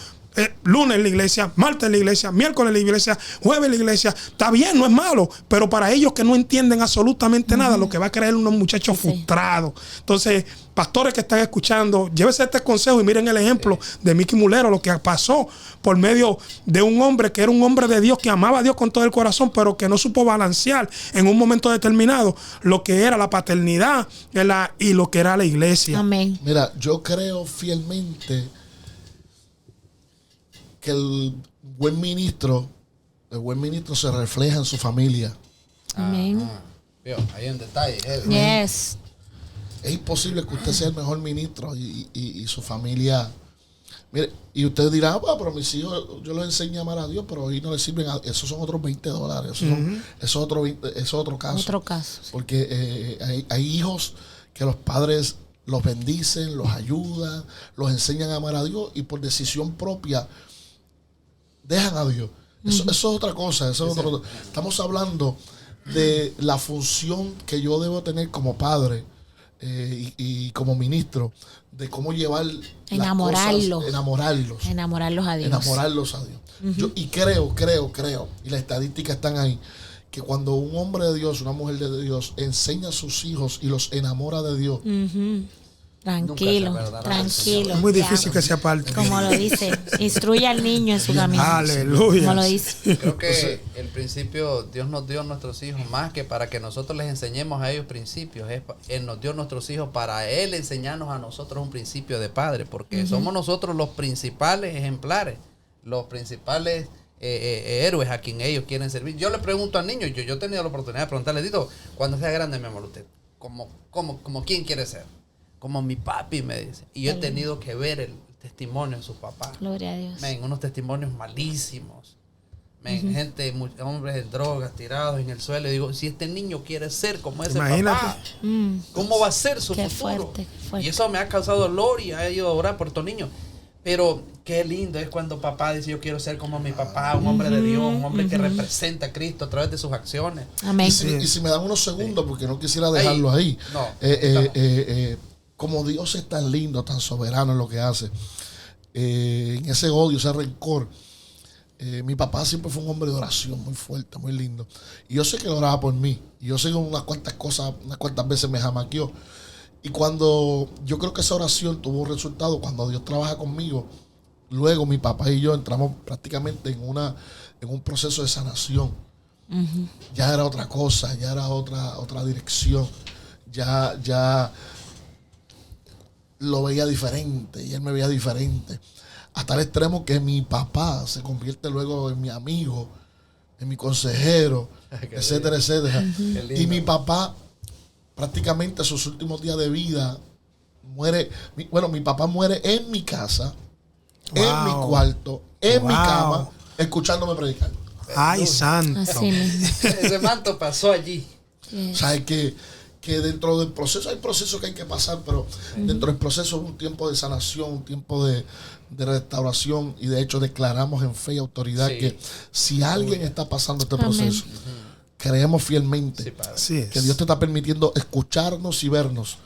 Lunes en la iglesia, martes en la iglesia, miércoles en la iglesia, jueves en la iglesia. Está bien, no es malo, pero para ellos que no entienden absolutamente nada, lo que va a crear unos muchachos frustrados. Entonces, pastores que están escuchando, llévese este consejo y miren el ejemplo de Mickey Mulero, lo que pasó por medio de un hombre que era un hombre de Dios, que amaba a Dios con todo el corazón, pero que no supo balancear en un momento determinado lo que era la paternidad y lo que era la iglesia. Amén. Mira, yo creo fielmente que el buen ministro se refleja en su familia. Amén. Hay un detalle. Yes. Es imposible que usted sea el mejor ministro y su familia. Mire, y usted dirá, pero mis hijos, yo les enseño a amar a Dios, pero hoy no les sirven. Esos son otros $20. Eso es otro caso. Otro caso. Sí. Porque hay hijos que los padres los bendicen, los ayudan, los enseñan a amar a Dios y por decisión propia dejan a Dios. Eso es otra cosa. Estamos hablando de la función que yo debo tener como padre y como ministro, de cómo llevar enamorarlos a Dios. Y creo, y las estadísticas están ahí, que cuando un hombre de Dios, una mujer de Dios, enseña a sus hijos y los enamora de Dios, tranquilo. Es muy difícil que se aparte. Como lo dice, instruye al niño en su camino. Aleluya. Como lo dice. Creo que el principio Dios nos dio a nuestros hijos más que para que nosotros les enseñemos a ellos principios. Él nos dio a nuestros hijos para Él enseñarnos a nosotros un principio de padre, porque somos nosotros los principales ejemplares, los principales héroes a quien ellos quieren servir. Yo le pregunto al niño, yo he tenido la oportunidad de preguntarle, Dito, cuando sea grande, mi amor, usted, ¿como quién quiere ser? Como mi papi, me dice. Y yo he tenido que ver el testimonio de su papá. Gloria a Dios. Unos testimonios malísimos. Gente, hombres en drogas, tirados en el suelo. Y digo, si este niño quiere ser como ese papá, ¿cómo va a ser su futuro? Qué fuerte. Y eso me ha causado dolor y he ido a orar por estos niños. Pero qué lindo es cuando papá dice, yo quiero ser como mi papá, un hombre de Dios, un hombre que representa a Cristo a través de sus acciones. Amén. Y si me dan unos segundos, porque no quisiera dejarlo ahí. Como Dios es tan lindo, tan soberano en lo que hace, en ese odio, ese rencor, mi papá siempre fue un hombre de oración muy fuerte, muy lindo. Y yo sé que oraba por mí. Y yo sé que unas cuantas veces me jamaqueó. Y cuando yo creo que esa oración tuvo un resultado, cuando Dios trabaja conmigo, luego mi papá y yo entramos prácticamente en un proceso de sanación. Ya era otra cosa, ya era otra dirección. Ya lo veía diferente y él me veía diferente. Hasta el extremo que mi papá se convierte luego en mi amigo, en mi consejero, etcétera, etcétera. Y mi papá, prácticamente sus últimos días de vida, muere. Mi papá muere en mi casa, en mi cuarto, en mi cama, escuchándome predicar. Ay, santo. Ese manto pasó allí. O sea, que dentro del proceso hay procesos que hay que pasar, pero dentro del proceso es un tiempo de sanación, un tiempo de restauración, y de hecho declaramos en fe y autoridad que si alguien está pasando este proceso, creemos fielmente que Dios te está permitiendo escucharnos y vernos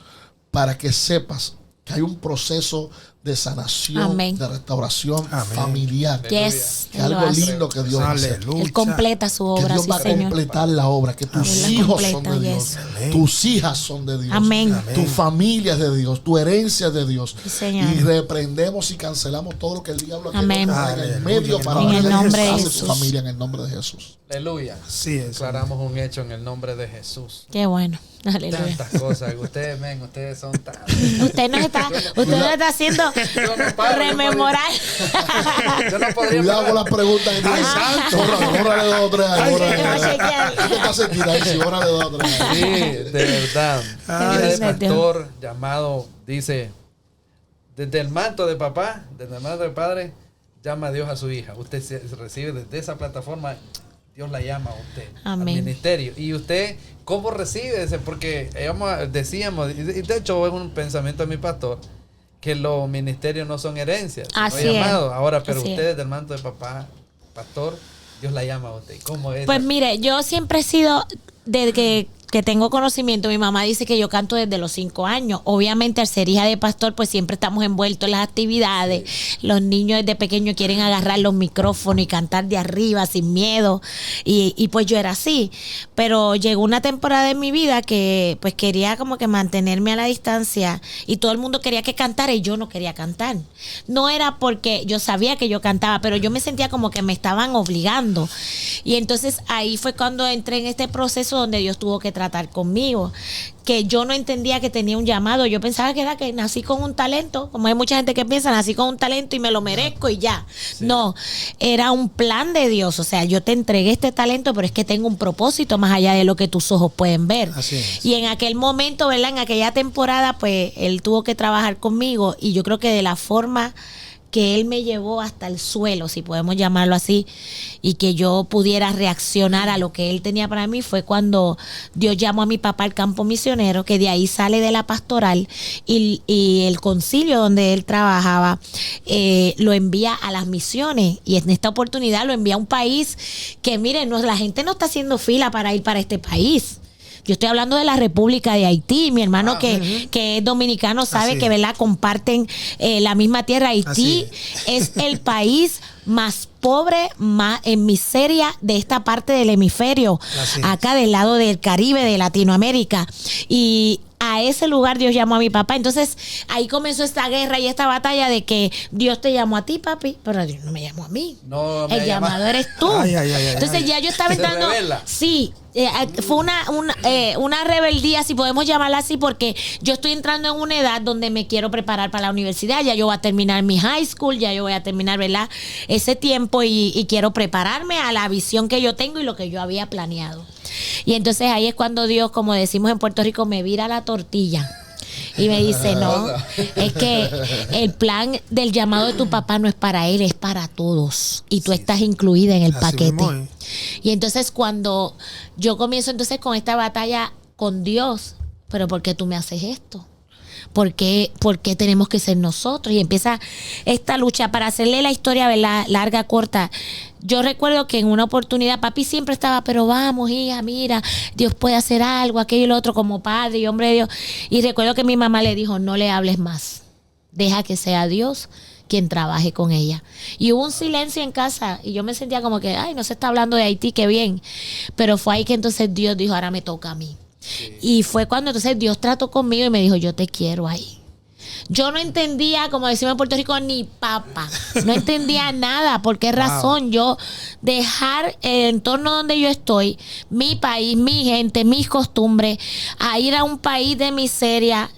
para que sepas que hay un proceso de sanación, de restauración familiar. Que es algo lindo que Dios hace. Él completa su obra. Que Dios va a completar la obra. Que tus hijos son de Dios. Tus hijas son de Dios. Amén. Tu familia es de Dios. Tu herencia es de Dios. Sí, y reprendemos y cancelamos todo lo que el diablo ha Amén. en el medio para en el nombre de Jesús. Su familia en el nombre de Jesús. Aleluya. Sí, declaramos un hecho en el nombre de Jesús. Qué bueno. Aleluya. Tantas cosas. Ustedes son tan... Usted nos está haciendo rememorar. Yo no podría. Cuidado con las preguntas que tienes. Órale 2 o 3 Sí, de verdad. Mira, el pastor llamado dice, desde el manto de papá, desde el manto de padre, llama a Dios a su hija. Usted se recibe desde esa plataforma, Dios la llama a usted. Amén. Al ministerio. Y usted, ¿cómo recibe ese? Porque decíamos, y de hecho es un pensamiento de mi pastor, que los ministerios no son herencias, Así sino llamados. es. Ahora, pero Así usted es. del manto de papá, pastor, Dios la llama a usted. ¿Cómo es? Pues mire, yo siempre he sido, desde que tengo conocimiento, mi mamá dice que yo canto desde los 5 años. Obviamente, al ser hija de pastor, pues siempre estamos envueltos en las actividades. Los niños desde pequeños quieren agarrar los micrófonos y cantar de arriba sin miedo. Y pues yo era así. Pero llegó una temporada en mi vida que pues quería como que mantenerme a la distancia y todo el mundo quería que cantara y yo no quería cantar. No era porque yo sabía que yo cantaba, pero yo me sentía como que me estaban obligando. Y entonces ahí fue cuando entré en este proceso donde Dios tuvo que tratar conmigo, que yo no entendía que tenía un llamado. Yo pensaba que era que nací con un talento, como hay mucha gente que piensa, nací con un talento y me lo merezco y ya. Sí. No, era un plan de Dios. O sea, yo te entregué este talento, pero es que tengo un propósito más allá de lo que tus ojos pueden ver. Así es. Y en aquel momento, ¿verdad? En aquella temporada, pues él tuvo que trabajar conmigo y yo creo que de la forma que Él me llevó hasta el suelo, si podemos llamarlo así, y que yo pudiera reaccionar a lo que Él tenía para mí, fue cuando Dios llamó a mi papá al campo misionero, que de ahí sale de la pastoral, y el concilio donde él trabajaba lo envía a las misiones, y en esta oportunidad lo envía a un país que, miren, la gente no está haciendo fila para ir para este país. Yo estoy hablando de la República de Haití. Mi hermano que es dominicano sabe que, ¿verdad?, comparten la misma tierra. Haití es el país más pobre, más en miseria de esta parte del hemisferio, acá del lado del Caribe, de Latinoamérica. Y a ese lugar Dios llamó a mi papá. Entonces ahí comenzó esta guerra y esta batalla de que Dios te llamó a ti, papi, pero Dios no me llamó a mí. No, el llamado eres tú. Entonces ya yo estaba entrando. Sí. Fue una rebeldía, si podemos llamarla así, porque yo estoy entrando en una edad donde me quiero preparar para la universidad. Ya yo voy a terminar mi high school, ya yo voy a terminar, ¿verdad?, ese tiempo, y quiero prepararme a la visión que yo tengo y lo que yo había planeado. Y entonces ahí es cuando Dios, como decimos en Puerto Rico, me vira la tortilla y me dice, no, es que el plan del llamado de tu papá no es para él, es para todos, y tú estás incluida en el paquete. Y entonces cuando yo comienzo entonces con esta batalla con Dios, pero ¿por qué tú me haces esto? ¿Por qué tenemos que ser nosotros? Y empieza esta lucha. Para hacerle la historia, ¿verdad?, larga, corta. Yo recuerdo que en una oportunidad papi siempre estaba, pero vamos, hija, mira, Dios puede hacer algo, aquello y lo otro, como padre y hombre de Dios. Y recuerdo que mi mamá le dijo, no le hables más, deja que sea Dios quien trabaje con ella. Y hubo un silencio en casa y yo me sentía como que, ay, no se está hablando de Haití, qué bien. Pero fue ahí que entonces Dios dijo, ahora me toca a mí. Sí. Y fue cuando entonces Dios trató conmigo y me dijo, yo te quiero ahí. Yo no entendía, como decimos en Puerto Rico, ni papa. No entendía nada. ¿Por qué razón yo dejar el entorno donde yo estoy, mi país, mi gente, mis costumbres, a ir a un país de miseria,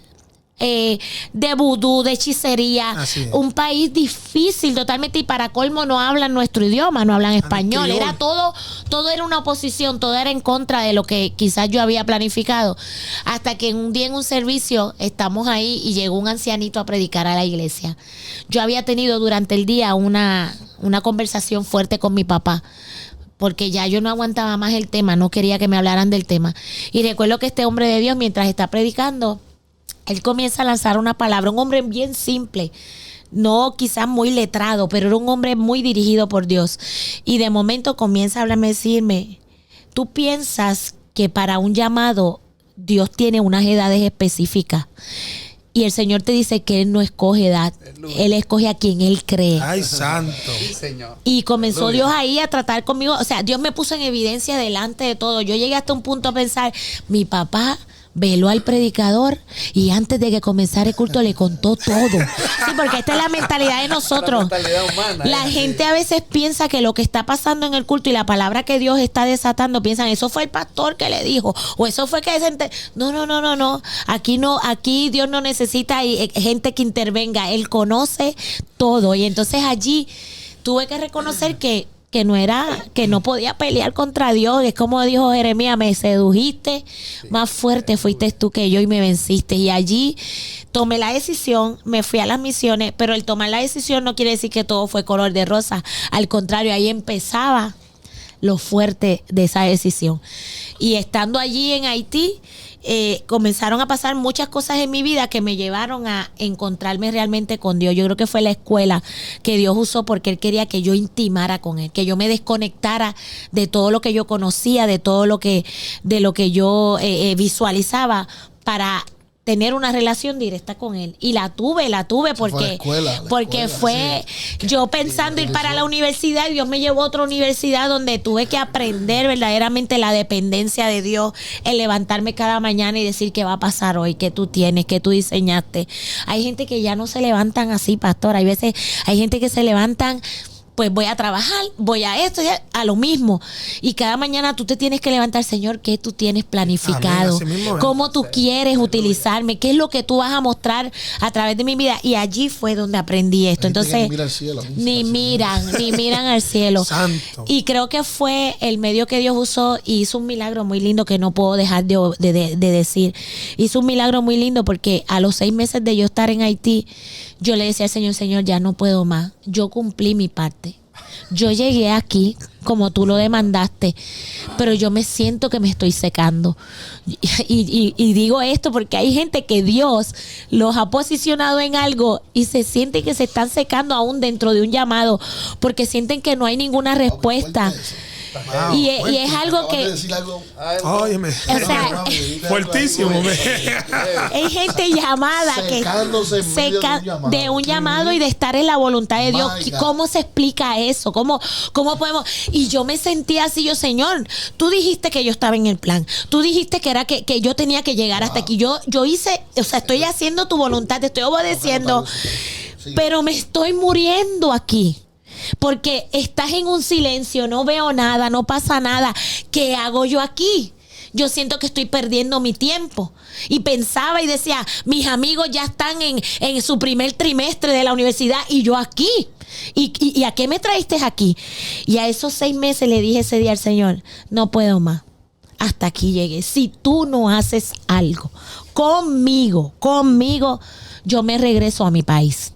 de vudú, de hechicería, un país difícil totalmente, y para colmo no hablan nuestro idioma, no hablan español, era todo era una oposición, todo era en contra de lo que quizás yo había planificado, hasta que un día en un servicio estamos ahí y llegó un ancianito a predicar a la iglesia. Yo había tenido durante el día una conversación fuerte con mi papá, porque ya yo no aguantaba más el tema, no quería que me hablaran del tema, y recuerdo que este hombre de Dios, mientras está predicando, él comienza a lanzar una palabra, un hombre bien simple, no quizás muy letrado, pero era un hombre muy dirigido por Dios. Y de momento comienza a hablarme, decirme, ¿tú piensas que para un llamado Dios tiene unas edades específicas? Y el Señor te dice que Él no escoge edad, Él escoge a quien Él cree. ¡Ay, santo! Sí, Señor. Y comenzó Dios ahí a tratar conmigo, o sea, Dios me puso en evidencia delante de todo. Yo llegué hasta un punto a pensar, mi papá veló al predicador y antes de que comenzara el culto le contó todo. Sí, porque esta es la mentalidad de nosotros. La mentalidad humana. La gente a veces piensa que lo que está pasando en el culto y la palabra que Dios está desatando, piensan, eso fue el pastor que le dijo, o eso fue que no. Aquí Dios no necesita gente que intervenga. Él conoce todo. Y entonces allí tuve que reconocer que no podía pelear contra Dios. Es como dijo Jeremías, me sedujiste, más fuerte fuiste tú que yo y me venciste. Y allí tomé la decisión, me fui a las misiones, pero el tomar la decisión no quiere decir que todo fue color de rosa. Al contrario, ahí empezaba lo fuerte de esa decisión. Y estando allí en Haití, comenzaron a pasar muchas cosas en mi vida que me llevaron a encontrarme realmente con Dios. Yo creo que fue la escuela que Dios usó porque Él quería que yo intimara con Él, que yo me desconectara de todo lo que yo conocía, de lo que yo visualizaba, para tener una relación directa con Él. Y la tuve porque fue yo pensando ir para la universidad, y Dios me llevó a otra universidad donde tuve que aprender verdaderamente la dependencia de Dios, el levantarme cada mañana y decir qué va a pasar hoy, qué tú tienes, qué tú diseñaste. Hay gente que ya no se levantan así, pastor. Hay veces hay gente que se levantan, pues voy a trabajar, voy a esto, a lo mismo. Y cada mañana tú te tienes que levantar, Señor, ¿qué tú tienes planificado? ¿Cómo tú quieres utilizarme? ¿Qué es lo que tú vas a mostrar a través de mi vida? Y allí fue donde aprendí esto. Entonces, ni miran al cielo. Santo. Y creo que fue el medio que Dios usó y hizo un milagro muy lindo que no puedo dejar de decir. Hizo un milagro muy lindo porque a los 6 meses de yo estar en Haití, yo le decía al Señor, Señor, ya no puedo más. Yo cumplí mi parte. Yo llegué aquí como tú lo demandaste, pero yo me siento que me estoy secando. Y digo esto porque hay gente que Dios los ha posicionado en algo y se sienten que se están secando aún dentro de un llamado porque sienten que no hay ninguna respuesta. Wow, y es algo que óyeme, o sea, fuertísimo. Hay gente llamada que seca de un llamado y de estar en la voluntad de Dios. ¿Cómo se explica eso? ¿Cómo podemos? Y yo me sentía así, yo, Señor, tú dijiste que yo estaba en el plan, tú dijiste que era que yo tenía que llegar hasta aquí, yo hice, o sea, estoy haciendo tu voluntad, te estoy obedeciendo, pero me estoy muriendo aquí. Porque estás en un silencio, no veo nada, no pasa nada. ¿Qué hago yo aquí? Yo siento que estoy perdiendo mi tiempo. Y pensaba y decía, mis amigos ya están en su primer trimestre de la universidad y yo aquí. ¿Y a qué me traíste aquí? Y a esos 6 meses le dije ese día al Señor, no puedo más. Hasta aquí llegué. Si tú no haces algo conmigo, yo me regreso a mi país.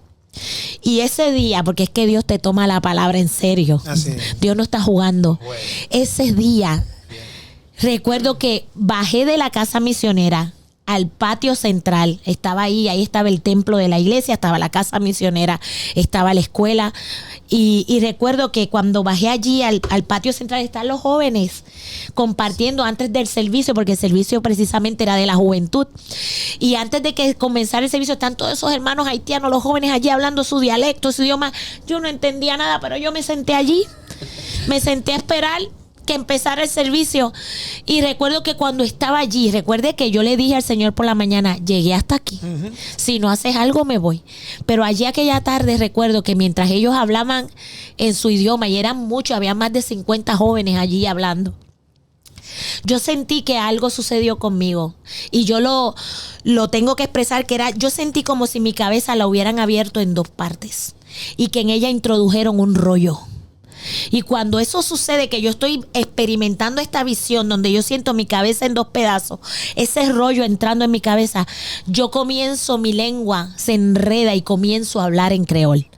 Y ese día, porque es que Dios te toma la palabra en serio. Dios no está jugando. Ese día, recuerdo que bajé de la casa misionera al patio central. Estaba ahí estaba el templo de la iglesia, estaba la casa misionera, estaba la escuela. Y recuerdo que cuando bajé allí al patio central están los jóvenes compartiendo antes del servicio, porque el servicio precisamente era de la juventud. Y antes de que comenzara el servicio están todos esos hermanos haitianos, los jóvenes allí hablando su dialecto, su idioma. Yo no entendía nada, pero yo me senté allí, me senté a esperar que empezara el servicio. Y recuerdo que cuando estaba allí, recuerde que yo le dije al Señor por la mañana, llegué hasta aquí. Si no haces algo me voy. Pero allí aquella tarde recuerdo que mientras ellos hablaban en su idioma, y eran muchos, había más de 50 jóvenes allí hablando, yo sentí que algo sucedió conmigo. Y yo lo tengo que expresar, que yo sentí como si mi cabeza la hubieran abierto en 2 partes y que en ella introdujeron un rollo. Y cuando eso sucede, que yo estoy experimentando esta visión donde yo siento mi cabeza en 2 pedazos, ese rollo entrando en mi cabeza, yo comienzo, mi lengua se enreda y comienzo a hablar en creol.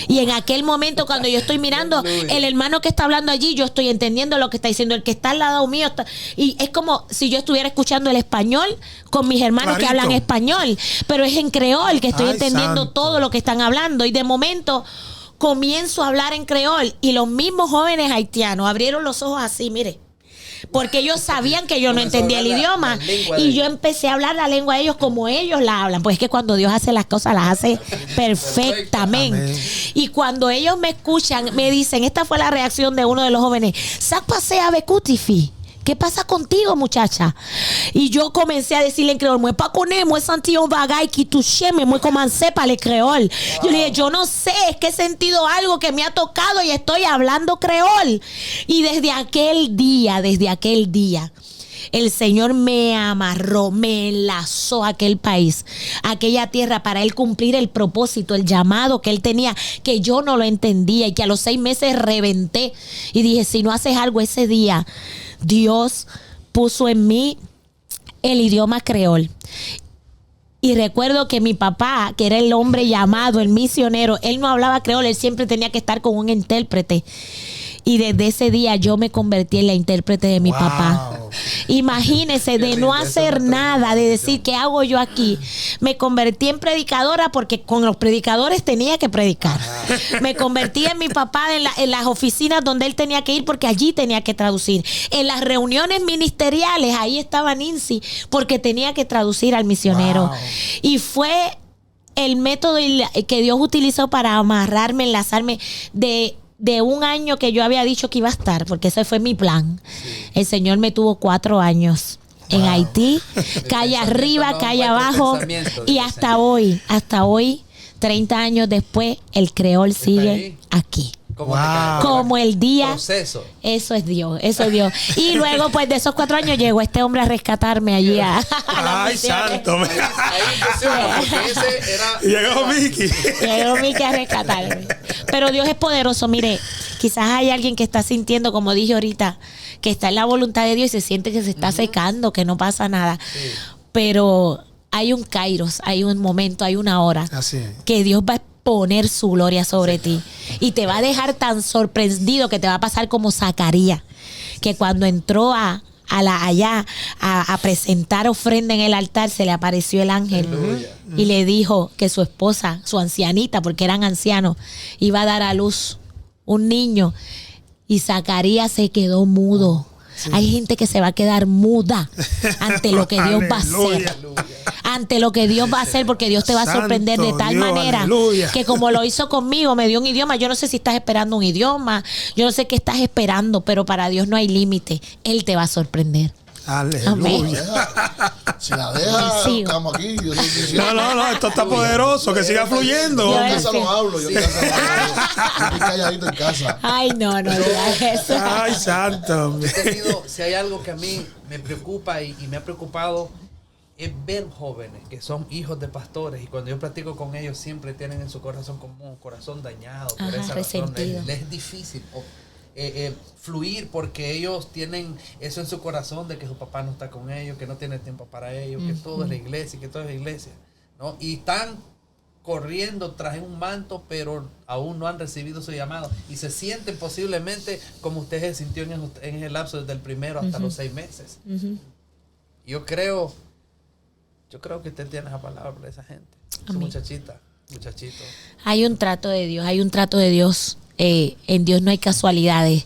Y en aquel momento, cuando yo estoy mirando el hermano que está hablando allí, yo estoy entendiendo lo que está diciendo. El que está al lado mío y es como si yo estuviera escuchando el español con mis hermanos que hablan español, pero es en creol que estoy entendiendo todo lo que están hablando. Y de momento comienzo a hablar en creol y los mismos jóvenes haitianos abrieron los ojos así, mire, porque ellos sabían que yo no entendía el idioma y yo empecé a hablar la lengua de ellos como ellos la hablan. Pues es que cuando Dios hace las cosas, las hace perfectamente. Y cuando ellos me escuchan, me dicen, esta fue la reacción de uno de los jóvenes, «Sac pasé a Becutifi». ¿Qué pasa contigo, muchacha? Y yo comencé a decirle en creol, moi pas connais, moi senti un bagay qui touché, moi comencé para el creol. Yo le dije, yo no sé, es que he sentido algo que me ha tocado y estoy hablando creol. Y desde aquel día, el Señor me amarró, me enlazó a aquel país, a aquella tierra, para Él cumplir el propósito, el llamado que Él tenía, que yo no lo entendía y que a los 6 meses reventé. Y dije, si no haces algo ese día, Dios puso en mí el idioma creol. Y recuerdo que mi papá, que era el hombre llamado, el misionero, él no hablaba creol, él siempre tenía que estar con un intérprete. Y desde ese día yo me convertí en la intérprete de mi papá. Imagínese, de no hacer nada, de decir, ¿qué hago yo aquí? Me convertí en predicadora porque con los predicadores tenía que predicar. Me convertí en mi papá en las oficinas donde él tenía que ir porque allí tenía que traducir. En las reuniones ministeriales, ahí estaba Nancy porque tenía que traducir al misionero. Y fue el método que Dios utilizó para amarrarme, enlazarme de un año que yo había dicho que iba a estar, porque ese fue mi plan. El Señor me tuvo 4 años en Haití, calle arriba, calle abajo, y hasta hoy, 30 años después, el creol sigue aquí. Como el día. Proceso. Eso es Dios. Y luego, pues, de esos 4 años llegó este hombre a rescatarme allí ¡Ay, santo! Llegó Miki a rescatarme. Pero Dios es poderoso. Mire, quizás hay alguien que está sintiendo, como dije ahorita, que está en la voluntad de Dios y se siente que se está secando, que no pasa nada. Sí. Pero hay un kairos, hay un momento, hay una hora Así es. que Dios va a poner su gloria sobre ti y te va a dejar tan sorprendido que te va a pasar como Zacarías, que cuando entró allá a presentar ofrenda en el altar, se le apareció el ángel y le dijo que su esposa, su ancianita, porque eran ancianos, iba a dar a luz un niño, y Zacarías se quedó mudo. Sí. Hay gente que se va a quedar muda ante lo que Dios va a hacer. Ante lo que Dios va a hacer, porque Dios te va a sorprender de tal manera que como lo hizo conmigo, me dio un idioma. Yo no sé si estás esperando un idioma, yo no sé qué estás esperando, pero para Dios no hay límite. Él te va a sorprender. Aleluya. Si la deja, estamos aquí. No, esto está poderoso, que siga fluyendo. Yo en casa no hablo, yo estoy calladito en casa. Ay, no digas eso. Ay, santo. Si hay algo que a mí me preocupa y me ha preocupado, es ver jóvenes que son hijos de pastores, y cuando yo platico con ellos siempre tienen en su corazón como un corazón dañado. Por esa razón les es difícil fluir, porque ellos tienen eso en su corazón de que su papá no está con ellos, que no tiene tiempo para ellos, que todo es la iglesia, que todo es la iglesia, ¿no? Y están corriendo tras un manto, pero aún no han recibido su llamado, y se sienten posiblemente como usted se sintió en ese lapso desde el primero hasta los 6 meses. Yo creo que usted tiene esa palabra para esa gente, esa muchachito. Hay un trato de Dios. En Dios no hay casualidades.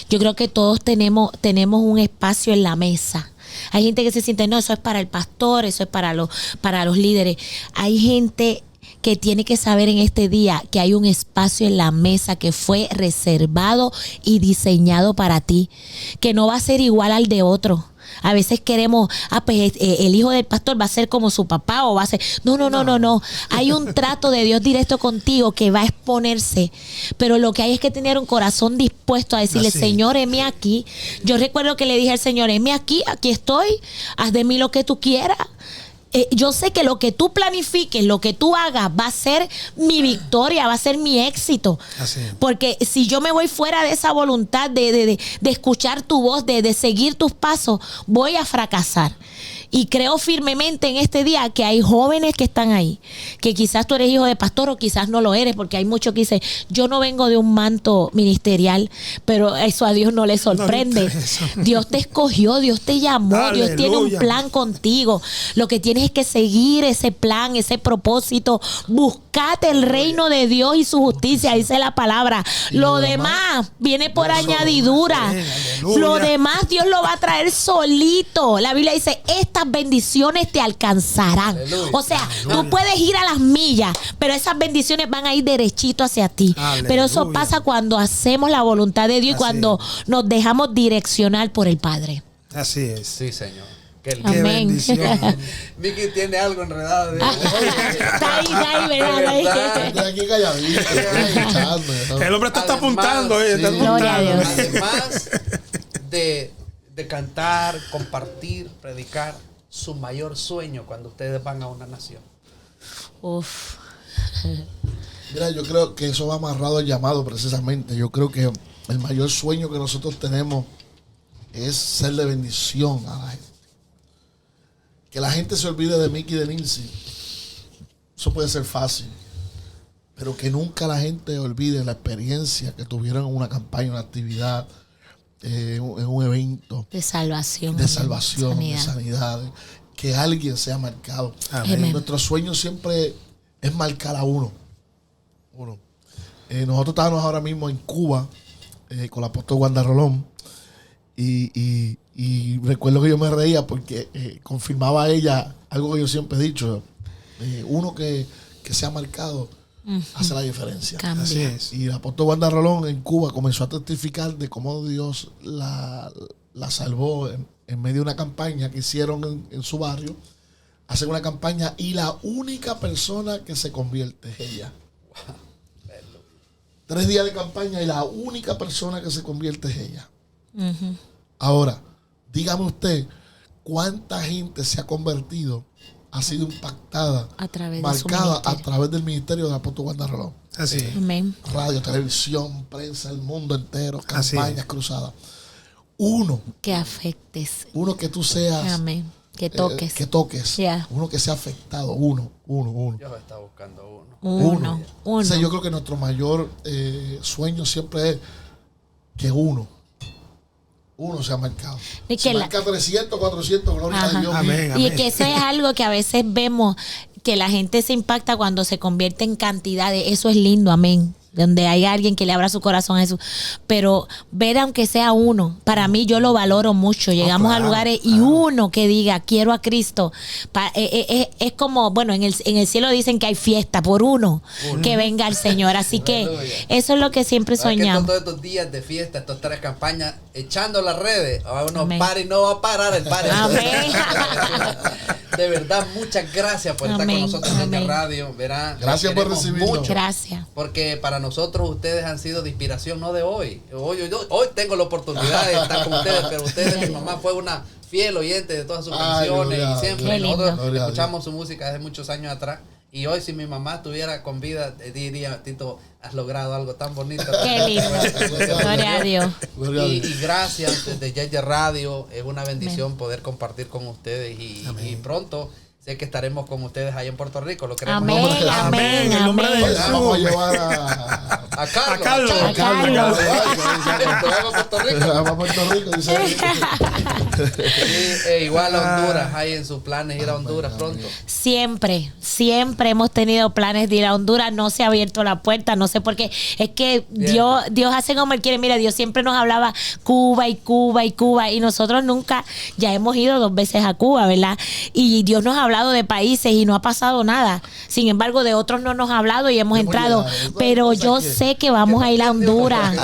Yo creo que todos tenemos un espacio en la mesa. Hay gente que se siente, no, eso es para el pastor, eso es para los líderes. Hay gente que tiene que saber en este día que hay un espacio en la mesa que fue reservado y diseñado para ti, que no va a ser igual al de otro. A veces queremos, pues el hijo del pastor va a ser como su papá, o va a ser... No. Hay un trato de Dios directo contigo que va a exponerse. Pero lo que hay es que tener un corazón dispuesto a decirle, Señor, heme aquí. Yo recuerdo que le dije al Señor, heme aquí estoy, haz de mí lo que tú quieras. Yo sé que lo que tú planifiques, lo que tú hagas, va a ser mi victoria, va a ser mi éxito. Porque si yo me voy fuera de esa voluntad de escuchar tu voz, de seguir tus pasos, voy a fracasar. Y creo firmemente en este día que hay jóvenes que están ahí, que quizás tú eres hijo de pastor o quizás no lo eres, porque hay muchos que dicen, yo no vengo de un manto ministerial, pero eso a Dios no le sorprende. Dios te escogió, Dios te llamó, aleluya. Dios tiene un plan contigo. Lo que tienes es que seguir ese plan, ese propósito. Buscate el reino de Dios y su justicia, dice la palabra. Lo demás viene por añadidura. Lo demás Dios lo va a traer solito. La Biblia dice, estas bendiciones te alcanzarán. Aleluya. O sea, tú puedes ir a las millas, pero esas bendiciones van a ir derechito hacia ti. Aleluya. Pero eso pasa cuando hacemos la voluntad de Dios y cuando nos dejamos direccionar por el Padre. Así es. Sí, Señor. Qué bendición. Vicky tiene algo enredado. Está ahí, ¿verdad? Estoy aquí calladito. El hombre está apuntando. Gloria a Dios. Además de cantar, compartir, predicar, su mayor sueño cuando ustedes van a una nación. Mira, yo creo que eso va amarrado al llamado precisamente. Yo creo que el mayor sueño que nosotros tenemos es ser de bendición a la gente. Que la gente se olvide de Mickey y de Lindsay, eso puede ser fácil, pero que nunca la gente olvide la experiencia que tuvieron en una campaña, una actividad, en un evento de salvación, de sanidad, que alguien sea marcado. Amén. Nuestro sueño siempre es marcar a uno. Nosotros estábamos ahora mismo en Cuba con el apóstol Wanda Rolón, y recuerdo que yo me reía porque confirmaba a ella algo que yo siempre he dicho, uno que se ha marcado hace la diferencia. Así es. Y el apóstol Wanda Rolón en Cuba comenzó a testificar de cómo Dios la salvó en medio de una campaña que hicieron en su barrio. Hacen una campaña y la única persona que se convierte es ella. 3 días de campaña y la única persona que se convierte es ella. Ahora, dígame usted, ¿cuánta gente se ha convertido, ha sido impactada, marcada a través del ministerio del apóstol Wanda Rolón? Así. Amén. Radio, televisión, prensa, el mundo entero, campañas cruzadas. Uno que afectes. Uno que tú seas. Amén. Que toques. Yeah. Uno que sea afectado. Uno. Dios está buscando uno. O sea, yo creo que nuestro mayor sueño siempre es que uno se ha marcado. Se marca 300, 400, gloria a Dios. Amén. Y que eso es algo que a veces vemos que la gente se impacta cuando se convierte en cantidades. Eso es lindo, amén. Donde hay alguien que le abra su corazón a Jesús. Pero ver aunque sea uno, para mí yo lo valoro mucho. Llegamos a lugares y uno que diga, quiero a Cristo. Es como, bueno, en el cielo dicen que hay fiesta por uno que venga el Señor. Así que eso es lo que siempre soñamos. Todos estos días de fiesta, estas 3 campañas, echando las redes, a uno para y no va a parar el par. Amén. De verdad, muchas gracias por estar con nosotros en la radio. Verán, gracias por recibirnos. Gracias. Porque para nosotros ustedes han sido de inspiración, no de hoy. Hoy tengo la oportunidad de estar con ustedes, pero mi mamá fue una fiel oyente de todas sus canciones y siempre nosotros escuchamos su música desde muchos años atrás. Y hoy si mi mamá estuviera con vida, diría, Tito, has logrado algo tan bonito. Qué lindo. Gloria a Dios. Y gracias desde JJ Radio. Es una bendición poder compartir con ustedes y pronto sé que estaremos con ustedes ahí en Puerto Rico. Lo queremos. Amén. En nombre de Jesús. Vamos a llevar a Carlos. Vamos a Puerto Rico. Igual a Honduras, hay en sus planes ir a Honduras pronto. Siempre hemos tenido planes de ir a Honduras. No se ha abierto la puerta, no sé por qué. Es que Dios hace como Él quiere. Mira, Dios siempre nos hablaba Cuba y nosotros nunca, ya hemos ido 2 veces a Cuba, ¿verdad? Y Dios nos ha hablado de países y no ha pasado nada. Sin embargo, de otros no nos ha hablado y hemos entrado. Pero yo sé que vamos a ir a Honduras.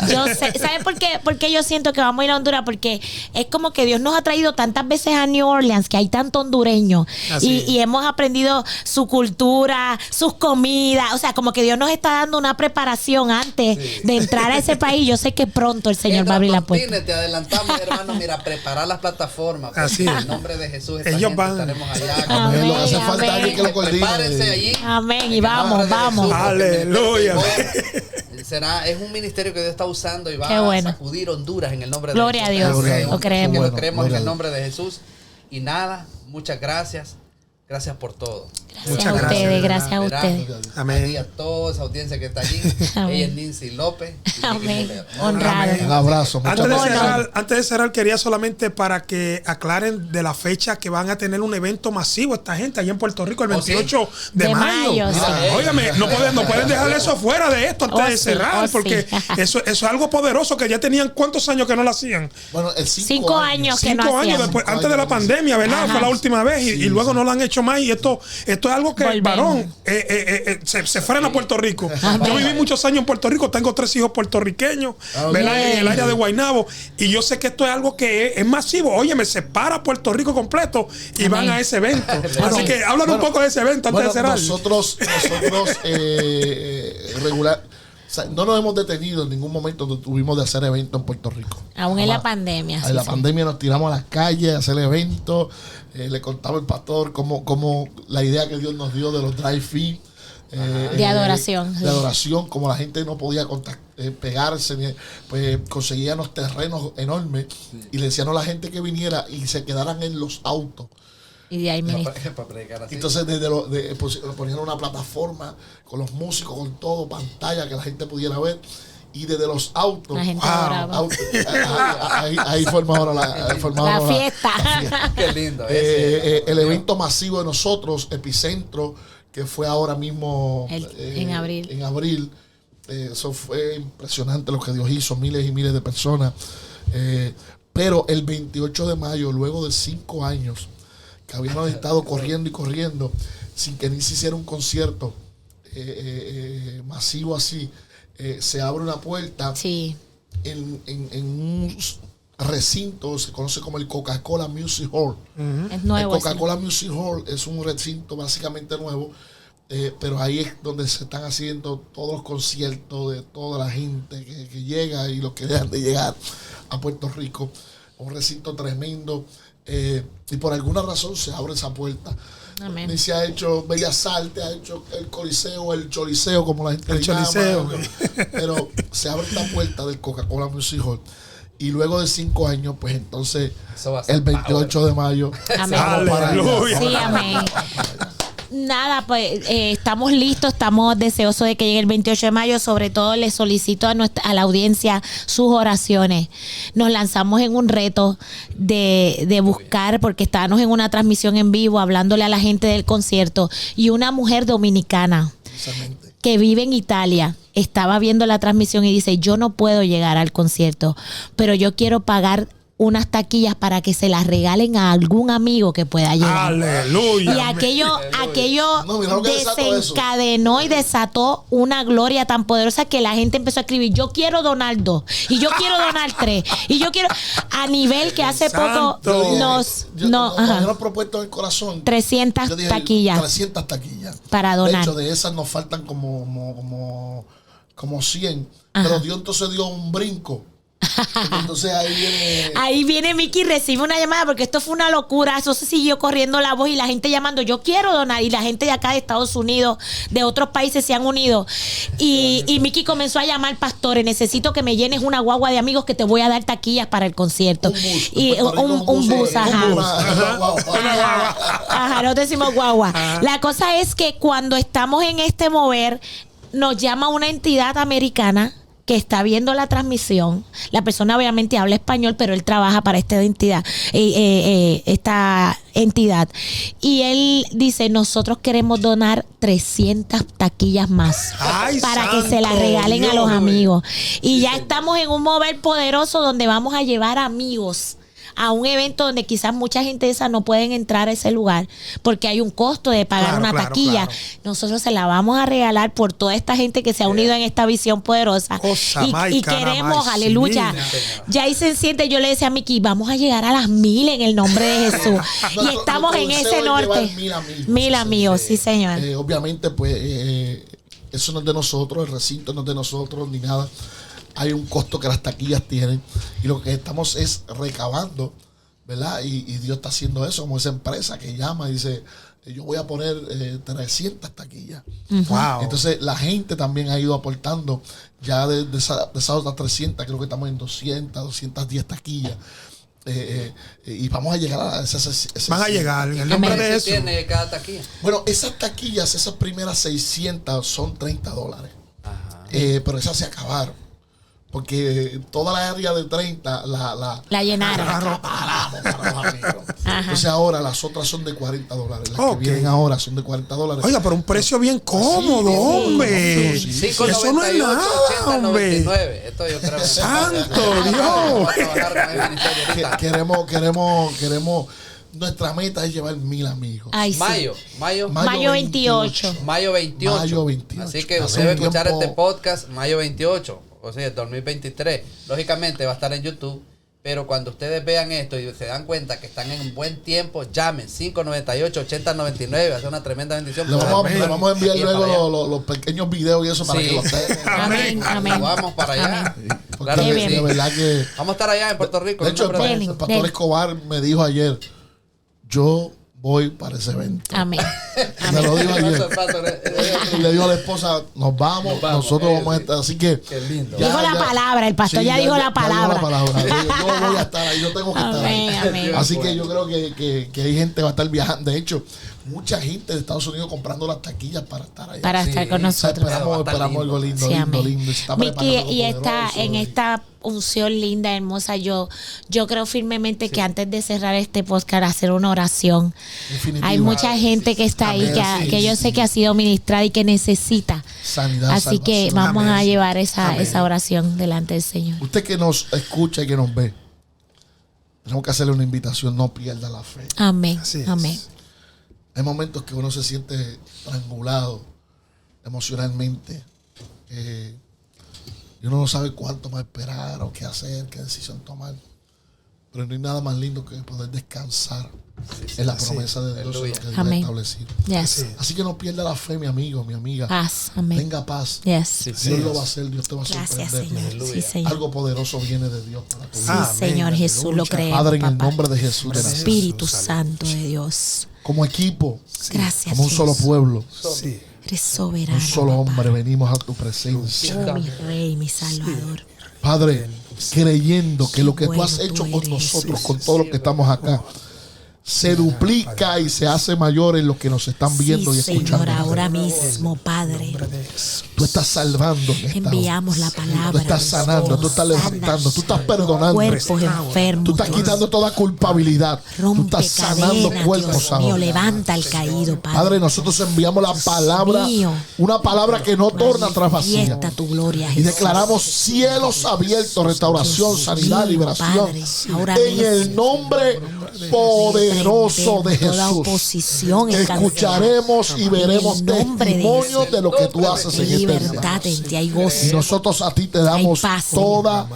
Yo sé. ¿Saben por qué? Porque yo siento que vamos a ir a Honduras, porque es como que Dios nos ha traído tantas veces a New Orleans, que hay tanto hondureño y hemos aprendido su cultura, sus comidas. O sea, como que Dios nos está dando una preparación antes de entrar a ese país. Yo sé que pronto el Señor va a abrir la puerta. Te adelantamos, hermano. Mira, preparar las plataformas. Así en el nombre de Jesús. Ellos van. Estaremos allá. Amén. Lo que hace falta es alguien que lo coordine. Prepárense allí. Amén. Y vamos. Jesús, aleluya. Es un ministerio que Dios está usando y va a sacudir Honduras en el nombre de Jesús. Gloria a Dios. Lo creemos. Lo creemos en el nombre de Jesús. Y nada, muchas gracias. Gracias por todo. Gracias a ustedes, gracias a ustedes. Amén. Y a toda esa audiencia que está allí. Ella es Nincy López. Amén. Honrado. Un abrazo. Antes de cerrar, quería solamente para que aclaren de la fecha que van a tener un evento masivo esta gente allá en Puerto Rico el 28 de mayo. Óigame, no pueden dejar eso fuera de esto antes de cerrar, porque eso es algo poderoso que ya tenían ¿cuántos años que no lo hacían? Bueno, 5 años que no hacían. 5 años después, antes de la pandemia, ¿verdad? Fue la última vez y luego no lo han hecho más y esto es algo que el varón se frena a Puerto Rico. Yo viví muchos años en Puerto Rico, tengo 3 hijos puertorriqueños, ¿verdad? En el área de Guaynabo, y yo sé que esto es algo que es masivo. Oye, me separa Puerto Rico completo y van a ese evento. Así que háblanos un poco de ese evento antes de cerrar. Nosotros regular. O sea, no nos hemos detenido en ningún momento donde tuvimos de hacer eventos en Puerto Rico. Aún en la pandemia. En la pandemia nos tiramos a las calles a hacer eventos. Le contaba el pastor cómo la idea que Dios nos dio de los drive-in. De adoración. De adoración, como la gente no podía pegarse, pues conseguían los terrenos enormes y le decían a la gente que viniera y se quedaran en los autos. Y de ahí entonces ponían una plataforma con los músicos, con todo, pantalla que la gente pudiera ver. Y desde los autos, la gente adoraba. Ahí formó ahora la fiesta. Qué lindo. El evento masivo de nosotros, Epicentro, que fue ahora mismo en abril. En abril. Eso fue impresionante lo que Dios hizo, miles y miles de personas. Pero el 28 de mayo, luego de 5 años que habíamos estado corriendo y corriendo sin que ni se hiciera un concierto masivo así, se abre una puerta en un recinto, se conoce como el Coca-Cola Music Hall. Es nuevo. El Coca-Cola Music Hall es un recinto básicamente nuevo, pero ahí es donde se están haciendo todos los conciertos de toda la gente que llega y los que dejan de llegar a Puerto Rico. Un recinto tremendo. Y por alguna razón se abre esa puerta. Amén. Ni se ha hecho Bellas Artes, ha hecho el Coliseo, el Choliseo, como la gente el le Choliseo. llama. Pero se abre esta puerta del Coca-Cola Music Hall. Y luego de 5 años, pues entonces el 28 de mayo. Amén. Sí, amén. Nada, pues estamos listos, estamos deseosos de que llegue el 28 de mayo. Sobre todo les solicito a la audiencia sus oraciones. Nos lanzamos en un reto de buscar, porque estábamos en una transmisión en vivo hablándole a la gente del concierto, y una mujer dominicana que vive en Italia estaba viendo la transmisión y dice: yo no puedo llegar al concierto, pero yo quiero pagar unas taquillas para que se las regalen a algún amigo que pueda llegar. Aleluya. Y aquello desencadenó y desató una gloria tan poderosa que la gente empezó a escribir: yo quiero donar 2, y yo quiero donar 3, y yo quiero, a nivel que hace poco nos propuesto en el corazón 300 taquillas. 300 taquillas. Para donar. De hecho, de esas nos faltan como 100. Ajá. Pero Dios entonces dio un brinco. Entonces ahí viene Miki, recibe una llamada, porque esto fue una locura. Eso se siguió corriendo la voz y la gente llamando: yo quiero donar. Y la gente de acá de Estados Unidos, de otros países, se han unido. Y Miki comenzó a llamar: pastores, necesito que me llenes una guagua de amigos, que te voy a dar taquillas para el concierto. Un bus, ajá, no decimos guagua. Ajá. La cosa es que cuando estamos en este mover, nos llama una entidad americana que está viendo la transmisión. La persona obviamente habla español, pero él trabaja para esta entidad. Y él dice: nosotros queremos donar 300 taquillas más. Ay, para que se las regalen a los amigos. Y ya estamos en un mover poderoso donde vamos a llevar amigos a un evento donde quizás mucha gente de esa no pueden entrar a ese lugar porque hay un costo de pagar una taquilla. Nosotros se la vamos a regalar por toda esta gente que se ha unido en esta visión poderosa. Y queremos, aleluya. Ya ahí se siente, yo le decía a Miki: vamos a llegar a las 1000 en el nombre de Jesús. Y estamos en ese norte. 1000 amigos, sí, señor. Obviamente, pues, eso no es de nosotros, el recinto no es de nosotros, ni nada. Hay un costo que las taquillas tienen, y lo que estamos es recabando, ¿verdad? Y Dios está haciendo eso, como esa empresa que llama y dice: yo voy a poner 300 taquillas. Wow. Entonces la gente también ha ido aportando. Ya de esas otras 300, creo que estamos en 210 taquillas. Y vamos a llegar a esas. Van a llegar en el nombre de eso. ¿Tiene cada taquilla? Bueno, esas taquillas, esas primeras 600 son $30. Ajá. Pero esas se acabaron. Porque toda la área de 30 la llenaron. Entonces ahora las otras son de $40. Las que vienen ahora son de $40. Oiga, pero un precio bien cómodo, hombre. Sí, eso no es nada, 80, hombre. 99. Esto yo creo que ¡Santo Dios! Queremos. Nuestra meta es llevar 1000 amigos. Ay, sí. Mayo 28. Mayo 28. Así que usted debe escuchar este podcast mayo 28. O sea, 2023. Lógicamente va a estar en YouTube. Pero cuando ustedes vean esto y se dan cuenta que están en buen tiempo, llamen 598-8099. Va a ser una tremenda bendición. Le vamos a enviar luego los pequeños videos y eso para que los tengan. Amén. Vamos para allá. Claro que sí, de verdad que vamos a estar allá en Puerto Rico. De hecho, el pastor Escobar me dijo ayer: yo voy para ese evento. Amén. Me lo dijo ayer. Y le dijo a la esposa: nos vamos, nosotros vamos a estar. Así que dijo la palabra, el pastor ya dijo la palabra. Yo voy a estar ahí, yo tengo que estar ahí. Amén. Así que yo creo que hay gente que va a estar viajando. De hecho, mucha gente de Estados Unidos comprando las taquillas para estar allá. Para estar con nosotros. Esperamos algo lindo, sí, lindo. Miki, y en esta unción linda, hermosa, yo creo firmemente que antes de cerrar este podcast, hacer una oración. Hay mucha gente que está ahí, que yo sé que ha sido ministrada y que necesita sanidad. Así que vamos a llevar esa oración delante del Señor. Usted que nos escucha y que nos ve, tenemos que hacerle una invitación: no pierda la fe. Amén. Amén. Hay momentos que uno se siente estrangulado emocionalmente, y uno no sabe cuánto más esperar o qué hacer, qué decisión tomar. Pero no hay nada más lindo que poder descansar en la promesa de Dios, en lo que Dios ha establecido. Yes. Así que no pierda la fe, mi amigo, mi amiga. Paz. Amén. Tenga paz. Yes. Dios lo va a hacer, Dios te va a sorprender. Gracias, Señor. Sí, Señor. Algo poderoso viene de Dios para tu vida. Sí, Señor Jesús, lo creemos, Padre, en el papá. nombre de Jesús. Espíritu Santo de Dios. Como equipo, gracias, como un solo pueblo. Eres soberano. Un solo hombre, papá. venimos a tu presencia. Oh, mi Rey, mi Salvador. Padre, creyendo que lo que tú has hecho con nosotros, con todos los que estamos acá, se duplica y se hace mayor en los que nos están viendo y escuchando. Señor, ahora mismo, Padre, tú estás salvando. Enviamos la palabra. Tú estás sanando, tú estás levantando, tú estás perdonando. Cuerpos enfermos. Tú estás quitando toda culpabilidad. Tú estás sanando cuerpos ahora. Levanta al caído, Padre. Padre, nosotros enviamos la palabra, una palabra que no torna atrás vacía. Tu gloria, y declaramos cielos abiertos, restauración, sanidad, liberación. En el nombre poderoso de Jesús. Escucharemos y veremos testimonios de lo que tú haces en este día. Y nosotros a ti te damos toda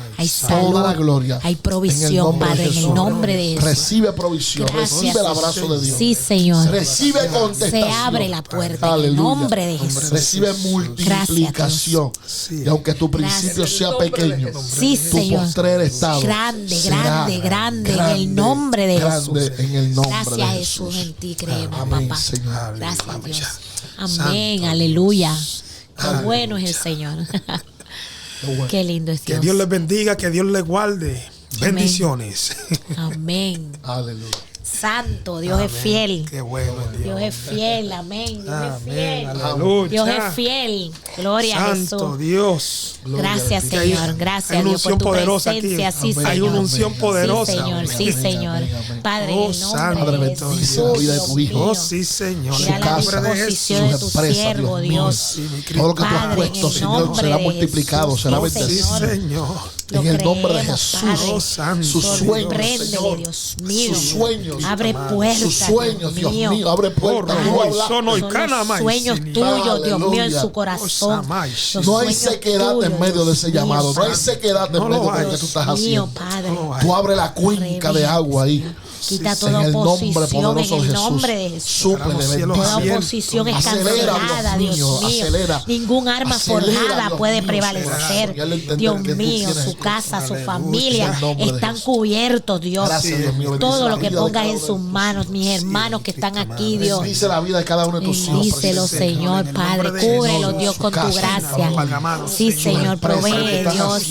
la gloria. Hay provisión, Padre, en el nombre de Jesús. Recibe provisión, recibe el abrazo de Dios. Sí, Señor. Recibe contestación. Se abre la puerta en el nombre de Jesús. Recibe multiplicación. Y aunque tu principio sea pequeño, tu postrer estado grande en el nombre de Jesús. En el nombre gracias, de Jesús, en ti creemos, amén, papá. Señor. Gracias, Dios. Amén, aleluya. Qué bueno es el Señor. Qué lindo es Dios. Que Dios les bendiga, que Dios les guarde. Bendiciones. Amén. Aleluya. Santo, Dios es fiel. Qué bueno es Dios es fiel, amén. Dios es fiel. Aleluya. Dios es fiel. Gloria a Jesús. Santo Dios. Gracias, Señor. Gracias, Dios, por tu presencia. Sí, Señor. Hay una unción poderosa. Sí, Señor. Sí, Señor. Padre, en el Padre, nombre de bendice la vida de tu hijo. Oh, sí, Señor. Mira la disposición de tu siervo, Dios. Todo lo que tú has puesto, Señor, será multiplicado, será bendecido. Sí, Señor. En el nombre de Jesús. Sus sueños, Señor. Dios mío. Sus sueños. Abre puertas. Sus sueños, Dios mío. Abre puertas. Son los sueños tuyos, Dios mío, en su corazón. No hay sequedad en medio de ese llamado. No hay sequedad en medio de lo que tú estás haciendo. Tú abres la cuenca de agua ahí. Quita toda oposición en el nombre de Jesús. Súplele, toda oposición es cancelada, Dios mío. Ningún arma forjada puede prevalecer. Dios mío, su casa, su familia están cubiertos, Dios. Todo lo que pongas en sus manos, mis hermanos que están aquí, Dios. Bendice la vida de cada uno de tus hijos. Bendícelo, Señor, Padre. Cúbrelo, Dios, con tu gracia. Sí, Señor, provee, Dios.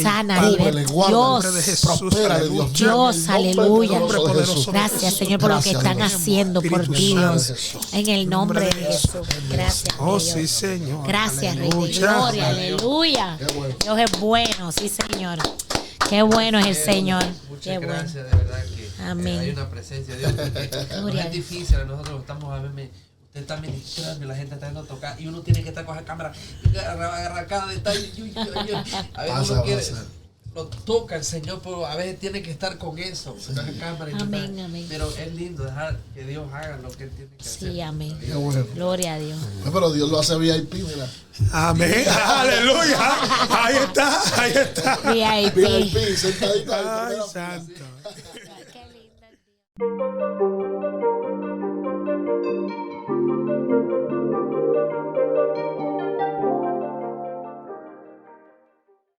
Sana, Dios. Dios, aleluya. Gracias, Señor, por lo que están haciendo por ti, Dios. En el nombre de Jesús. Gracias. Oh, sí, Señor. Gracias, Rey de Gloria. Aleluya. Dios es bueno, sí, Señor. Qué bueno es el Señor. Muchas gracias, de verdad que amén. Hay una presencia de Dios. No es difícil, nosotros estamos a ver, usted está ministrando y la gente está yendo a tocar y uno tiene que estar con la cámara y agarrar cada detalle. A veces uno quiere, lo toca el Señor, pero a veces tiene que estar con eso, con la cámara y amén, amén. Pero es lindo dejar que Dios haga lo que Él tiene que hacer. Sí, amén. Bueno. Gloria a Dios. Pero Dios lo hace VIP, mira. Amén. Aleluya. Ahí está. VIP. VIP, sentadito ahí. Ay, santo. Qué lindo.